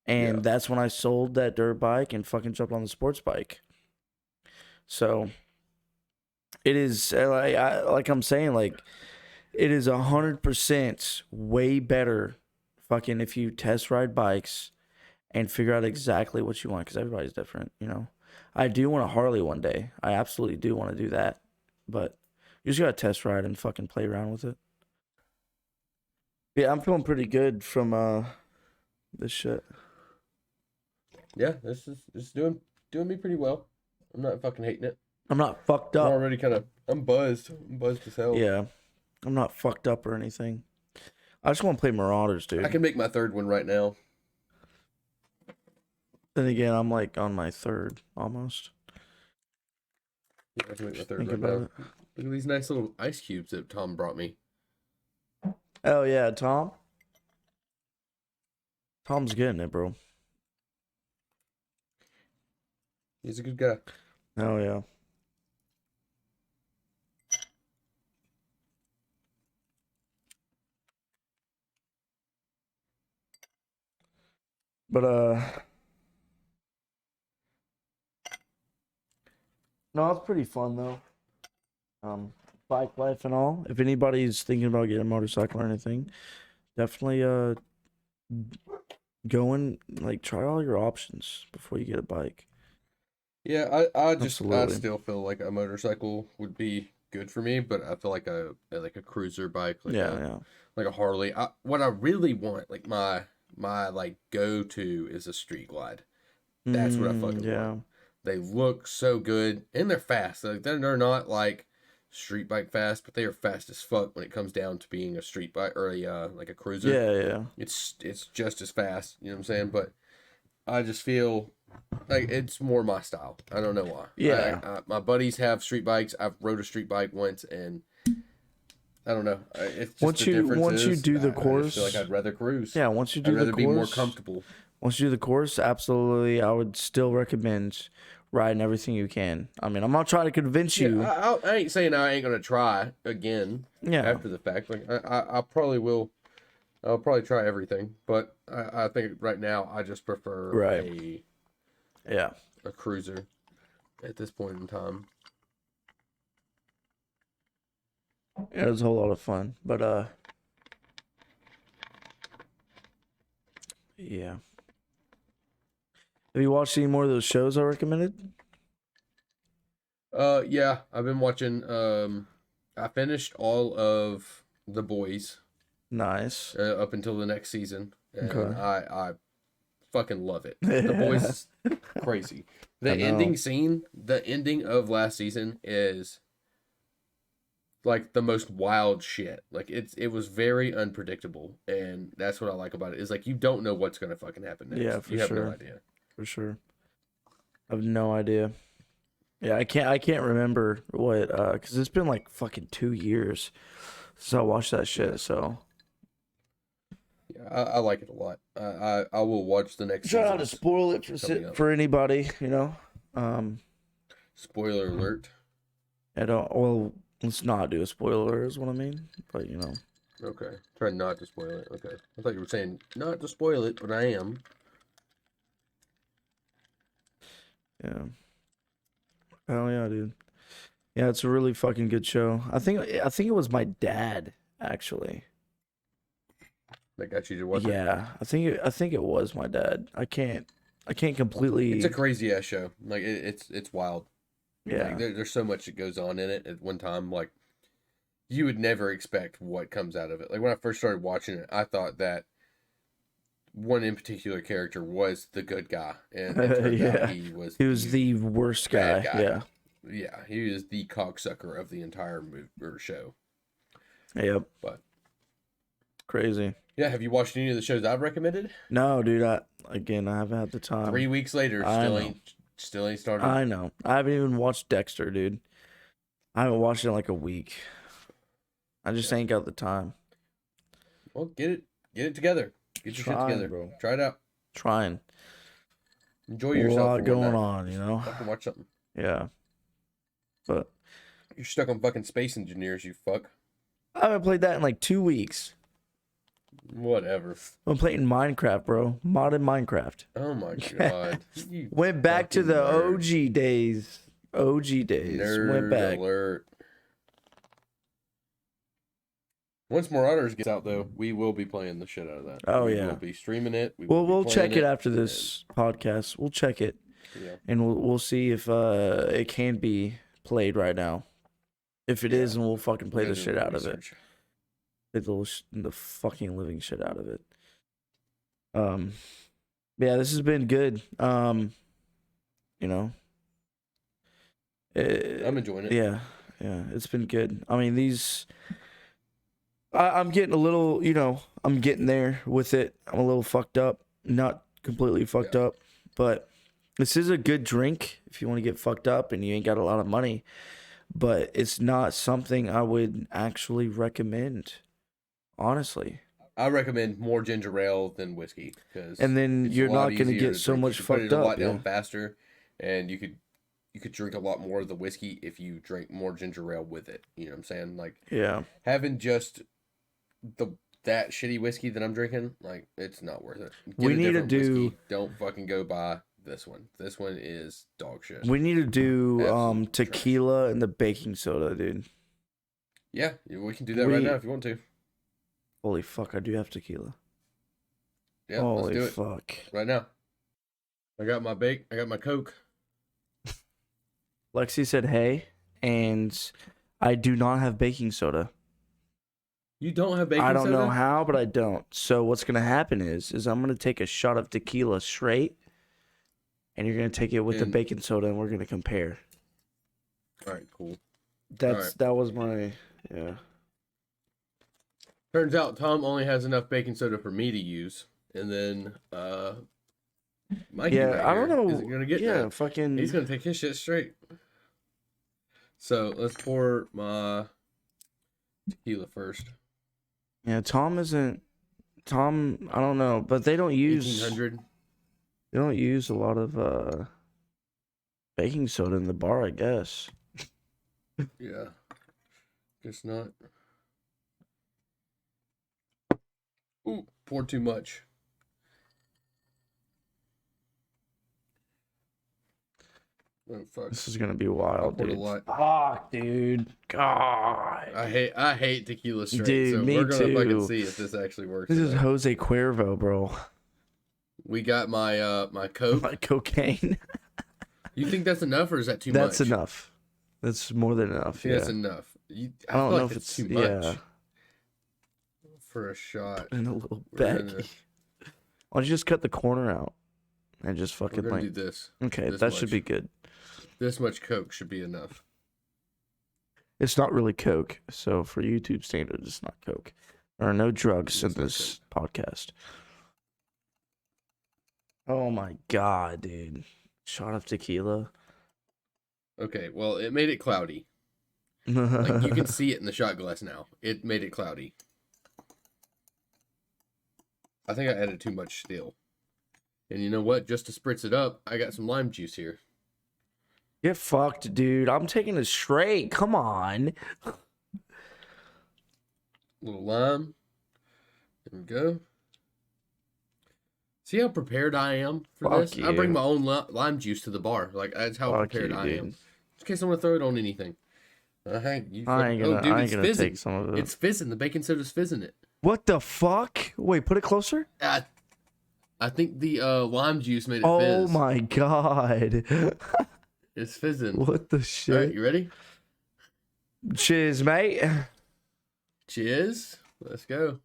And that's when I sold that dirt bike and fucking jumped on the sports bike. So it is, like I'm saying, like, it is 100% way better fucking if you test ride bikes and figure out exactly what you want, because everybody's different, you know. I do want a Harley one day. I absolutely do want to do that. But you just got to test ride and fucking play around with it. Yeah, I'm feeling pretty good from this shit. Yeah, this is doing me pretty well. I'm not fucking hating it. I'm not fucked up. I'm already I'm buzzed. I'm buzzed as hell. Yeah. I'm not fucked up or anything. I just want to play Marauders, dude. I can make my third one right now. Then again, I'm like on my third almost. Yeah, I can make my third Think right about now. it. Look at these nice little ice cubes that Tom brought me. Oh yeah, Tom. Tom's getting it, bro. He's a good guy. Oh yeah. But no, it's pretty fun though. Bike life and all. If anybody's thinking about getting a motorcycle or anything, definitely go and like try all your options before you get a bike. Yeah, I Absolutely. still feel like a motorcycle would be good for me, but I feel like a cruiser bike, like Yeah. like a Harley. What I really want, like my like go to is a street glide. That's what I fucking want. They look so good and they're fast. Like they're not like street bike fast, but they are fast as fuck when it comes down to being a street bike or a like a cruiser. Yeah. It's just as fast, you know what I'm saying? But I just feel like it's more my style. I don't know why. Yeah. My buddies have street bikes. I've rode a street bike once, and I don't know. It's just Once you do the course, I just feel like I'd rather cruise. Yeah, once you do I'd rather the be more course, comfortable. once you do the course, absolutely, I would still recommend riding everything you can. I mean, I'm not trying to convince you. Yeah, I ain't saying I ain't gonna try again. Yeah. After the fact, like I probably will. I'll probably try everything, but I think right now I just prefer a cruiser at this point in time. Yeah, it was a whole lot of fun, but yeah. Have you watched any more of those shows I recommended? Yeah, I've been watching. I finished all of The Boys. Nice. Up until the next season, and Okay. I fucking love it. The Boys is crazy. The ending of last season is like the most wild shit. Like it was very unpredictable, and that's what I like about it. Is like you don't know what's gonna fucking happen next. Yeah, for you have sure. no idea. For sure. I have no idea. Yeah, I can't remember what because it's been like fucking 2 years since I watched that shit. So Yeah, I like it a lot. I will watch the next. try not to seasons spoil it coming up. for anybody, you know. Spoiler alert. I don't. Well, let's not do a spoiler, is what I mean. But you know. Okay, try not to spoil it. Okay, I thought you were saying not to spoil it, but I am. Yeah. Oh yeah, dude. Yeah, it's a really fucking good show. I think it was my dad actually. That got you to watch it. Yeah, I think it was my dad. I can't completely. It's a crazy ass show. Like it's wild. Yeah. Like, there's so much that goes on in it at one time. Like you would never expect what comes out of it. Like when I first started watching it, I thought that one in particular character was the good guy, and it turns out he was the worst guy. bad guy. Yeah. Yeah, he is the cocksucker of the entire movie or show. Yep. But crazy. yeah, have you watched any of the shows I've recommended? No, dude. I haven't had the time. 3 weeks later, still ain't started. I know. I haven't even watched Dexter, dude. I haven't watched it in like a week. I just ain't got the time. Well, get it together. Get your shit together, bro. Try it out. Trying. Enjoy yourself. A lot going on, you know. Fucking watch something. Yeah. But you're stuck on fucking Space Engineers, you fuck. I haven't played that in like 2 weeks. Whatever. I'm playing Minecraft, bro. Modded Minecraft. Oh my god. Went back to the nerd. OG days. Nerd Went back. alert. Once Marauders gets out, though, we will be playing the shit out of that. Oh, we yeah. We'll be streaming it. We'll check it after this podcast. We'll check it. Yeah. And we'll see if it can be played right now. If it is, and we'll fucking play the shit out of it. The fucking living shit out of it. Yeah, this has been good. You know. I'm enjoying it. Yeah, it's been good. I mean, I'm getting a little, you know, I'm getting there with it. I'm a little fucked up. Not completely fucked up, but this is a good drink if you want to get fucked up and you ain't got a lot of money. But it's not something I would actually recommend, honestly. I recommend more ginger ale than whiskey, and then you're not going to get so much fucked up. Put it a lot down faster, and you could drink a lot more of the whiskey if you drink more ginger ale with it. You know what I'm saying? Like, yeah, having just that shitty whiskey that I'm drinking, like, it's not worth it. We need to do. Whiskey. Don't fucking go buy this one. This one is dog shit. We need to do tequila and the baking soda, dude. Yeah, we can do that right now if you want to. Holy fuck, I do have tequila. Yeah, holy let's do it. Fuck. Right now. I got my Coke. Lexi said hey, and I do not have baking soda. You don't have baking soda? I don't know how, but I don't. So what's going to happen is I'm going to take a shot of tequila straight, and you're going to take it with the baking soda, and we're going to compare. All right, cool. That was my, yeah. Turns out Tom only has enough baking soda for me to use, and then Mikey I don't know. Isn't gonna get that. Fucking. He's gonna take his shit straight. So let's pour my tequila first. Yeah, Tom, I don't know, but they don't use 1800. They don't use a lot of baking soda in the bar, I guess. Yeah, guess not. Ooh, pour too much. Oh, fuck. This is gonna be wild, dude. A lot. Fuck, dude. God. I hate tequila straight. Dude, so me we're gonna too. fucking see if this actually works. This is Jose Cuervo, bro. We got my my Coke. My cocaine. You think that's enough, or is that too much? That's enough. That's more than enough. Yeah, that's enough. I don't know if it's too much for a shot. In a little bag. Why don't you just cut the corner out and just fucking do this. Okay, that should be good. This much Coke should be enough. It's not really Coke, so for YouTube standards, it's not Coke. There are no drugs in this podcast. Oh my god, dude! Shot of tequila. Okay, well, it made it cloudy. Like, you can see it in the shot glass now. It made it cloudy. I think I added too much still. And you know what? Just to spritz it up, I got some lime juice here. Get fucked, dude. I'm taking it straight. Come on. Little lime. There we go. See how prepared I am for this? You. I bring my own lime juice to the bar. Like, that's how prepared I am. In case I want to throw it on anything. I ain't gonna take some of it. It's fizzing. The baking soda's fizzing it. What the fuck? Wait, put it closer. I think the lime juice made it fizz. Oh my god. It's fizzing. What the shit? All right, you ready? Cheers, mate. Cheers. Let's go.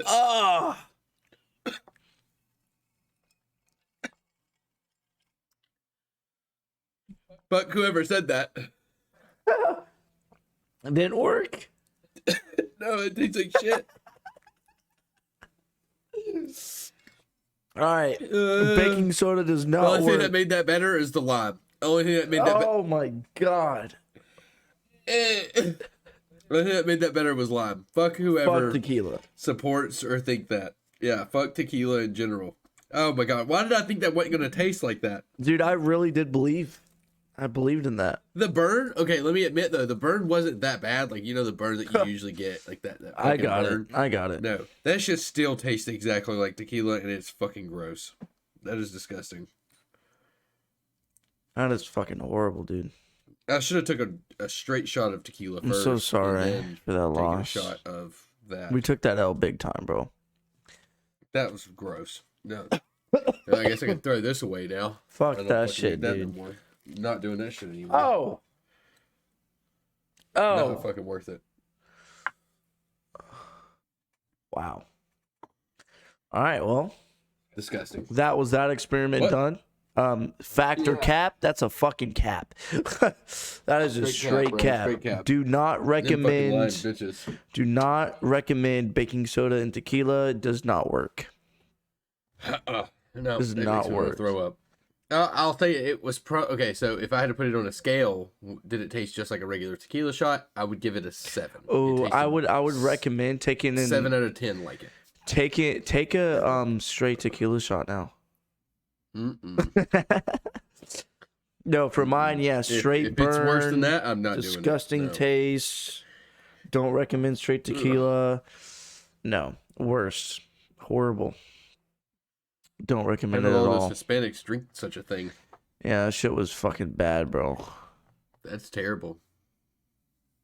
Ah. Fuck whoever said that. It didn't work. No, it tastes like shit. All right. Baking soda does The not only thing work. that made that better is the lime. The only thing that made that Oh my god. the only thing that made that better was lime. Fuck whoever Fuck tequila. supports or think that. Yeah, fuck tequila in general. Oh my god, why did I think that wasn't gonna taste like that? Dude, I really did believe. I believed in that. The burn, okay, let me admit though, the burn wasn't that bad. Like, you know, the burn that you usually get, like that I fucking got burn. it. I got it. No, that shit still tastes exactly like tequila, and it's fucking gross. That is disgusting. That is fucking horrible, dude. I should have took a straight shot of tequila first. I'm so sorry and then for that taken loss. a shot of that. We took that L big time, bro. That was gross. No, I guess I can throw this away now. I Fuck don't that fucking shit, need that dude. no more. Not doing that shit anymore. Oh. Oh. Not fucking worth it. Wow. All right, well, Disgusting. that was that experiment What? done. Fact or cap? That's a fucking cap. That is a straight cap. Straight cap. Do not Them fucking lying recommend. bitches. Do not recommend baking soda and tequila. It does not work. No, Does it not makes me wanna work. throw up. I'll tell you, it was okay. So if I had to put it on a scale, did it taste just like a regular tequila shot? I would give it a 7. Oh, I would recommend taking in 7 out of 10. Like it. take a straight tequila shot now. Mm-mm. No, for mine, yeah, straight if burn. it's worse than that, I'm not disgusting doing it. No. taste. Don't recommend straight tequila. No, worse, horrible. Don't recommend it Never at all all. those Hispanics drink such a thing. Yeah, that shit was fucking bad, bro. That's terrible.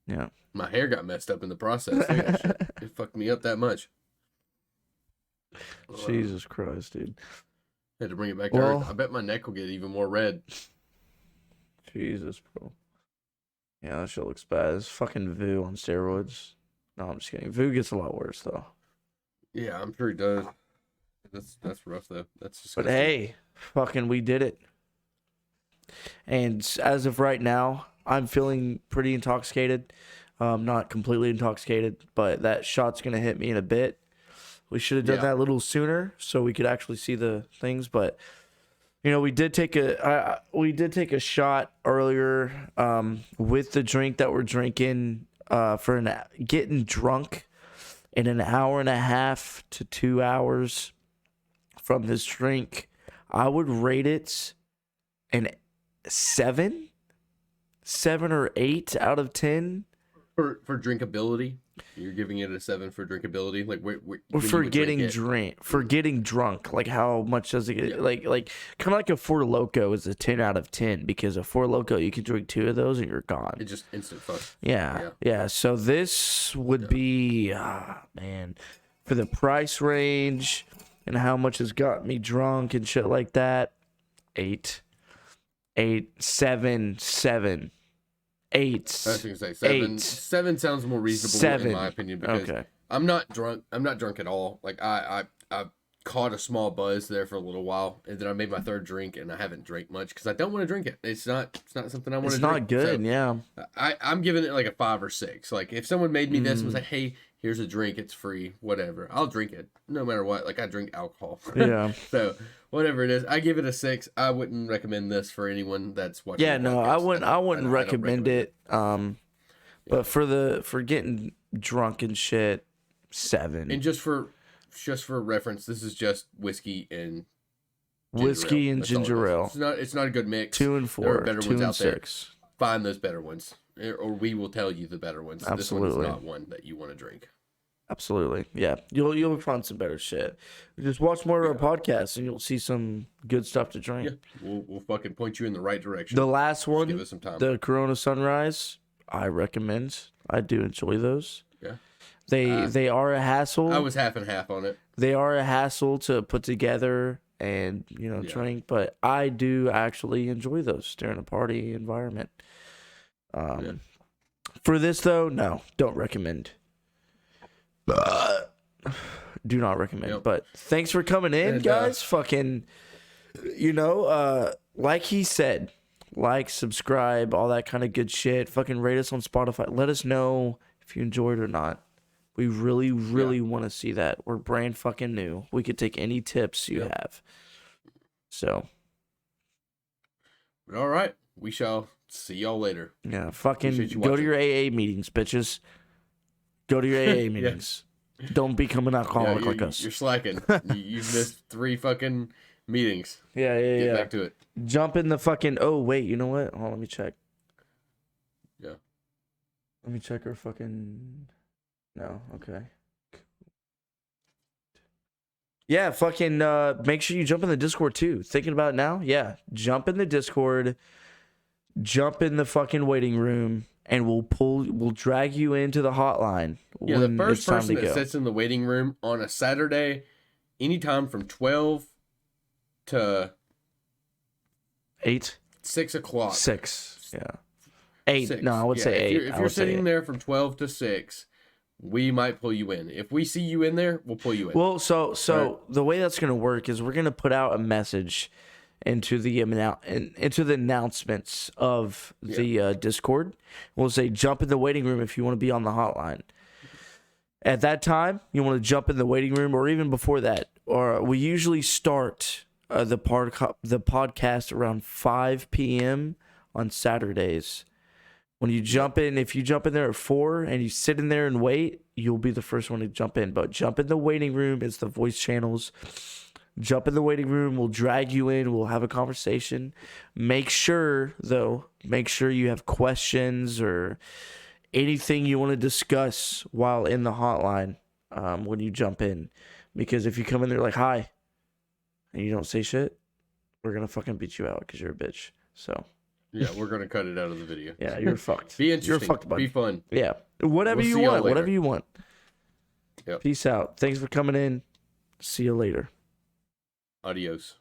Yeah. My hair got messed up in the process. Look at that shit. It fucked me up that much. Jesus Christ, dude. Had to bring it back to Well- earth. I bet my neck will get even more red. Jesus, bro. Yeah, that shit looks bad. It's fucking Vu on steroids. No, I'm just kidding. Vu gets a lot worse though. Yeah, I'm sure he does. That's rough though. That's But disgusting. hey, fucking we did it. And as of right now, I'm feeling pretty intoxicated. Not completely intoxicated, but that shot's gonna hit me in a bit. We should have done Yeah. that a little sooner so we could actually see the things. But you know, we did take a shot earlier with the drink that we're drinking for getting drunk in an hour and a half to 2 hours from this drink. I would rate it an 7 or 8 out of 10. For drinkability, you're giving it a 7 for drinkability. Like For getting drunk, like how much does it get? Yeah. Like kind of like a Four Loko is a 10 out of 10 because a Four Loko you can drink 2 of those and you're gone. It's just instant fuck. Yeah. So this would be, man, for the price range and how much has got me drunk and shit like that. 8, 7, 8. I was gonna say 7. 8. 7 sounds more reasonable 7. in my opinion because Okay. I'm not drunk. I'm not drunk at all. Like I caught a small buzz there for a little while, and then I made my 3rd drink, and I haven't drank much because I don't want to drink it. It's not something I want to It's drink. not good. So Yeah. I'm giving it like a 5 or 6. Like if someone made me this and was like, hey, here's a drink, it's free, whatever, I'll drink it no matter what. Like I drink alcohol. Yeah. So whatever it is, I give it a 6. I wouldn't recommend this for anyone that's watching. Yeah, the no, I podcast. wouldn't. I wouldn't don't recommend it. But for getting drunk and shit, 7. And just for reference, this is just whiskey and Whiskey and That's all it ginger is. ale. It's not a good mix. 2 and There are 4. better 2 ones and out there. 6. Find those better ones, or we will tell you the better ones. This Absolutely. one is not one that you want to drink. Absolutely. Yeah. You'll find some better shit. Just watch more of our podcasts and you'll see some good stuff to drink. Yeah, we'll fucking point you in the right direction. The last Just one, give us some time. the Corona Sunrise, I recommend. I do enjoy those. Yeah. They are a hassle. I was half and half on it. They are a hassle to put together and Yeah. drink, but I do actually enjoy those during a party environment. For this though, no, don't recommend. Do not recommend. Yep. But thanks for coming in, And, guys. Fucking, like he said, like, subscribe, all that kind of good shit. Fucking rate us on Spotify. Let us know if you enjoyed it or not. We really, really want to see that. We're brand fucking new. We could take any tips you have. So. All right. We shall see y'all later. Yeah, fucking go to your AA meetings, bitches. Go to your AA meetings. Don't become an alcoholic like us. You're slacking. You've missed 3 fucking meetings. Yeah. Get back to it. Jump in the fucking... Oh, wait, you know what? Hold on, let me check. Yeah. Let me check our fucking... No, okay. Yeah, fucking make sure you jump in the Discord too. Thinking about it now? Yeah, jump in the Discord. Jump in the fucking waiting room, and we'll drag you into the hotline. Yeah, the first person that go. sits in the waiting room on a Saturday, anytime from 12 to 8, 6 o'clock. 6, yeah. 8. 6. No, I would say 8. If you're sitting there from 12 to 6, we might pull you in. If we see you in there, we'll pull you in. Well, so the way that's going to work is we're going to put out a message into the announcements of the Discord. We'll say jump in the waiting room if you want to be on the hotline. At that time, you want to jump in the waiting room, or even before that. Or we usually start the podcast around 5 p.m. on Saturdays. When you jump in, if you jump in there at 4 and you sit in there and wait, you'll be the first one to jump in. But jump in the waiting room. It's the voice channels. Jump in the waiting room. We'll drag you in. We'll have a conversation. Make sure you have questions or anything you want to discuss while in the hotline when you jump in. Because if you come in there like, hi, and you don't say shit, we're going to fucking beat you out because you're a bitch. So... Yeah, we're going to cut it out of the video. Yeah, you're fucked. Be interesting. You're fucked, bud. Be fun. Yeah. Whatever you want. Whatever you want. Yep. Peace out. Thanks for coming in. See you later. Adios.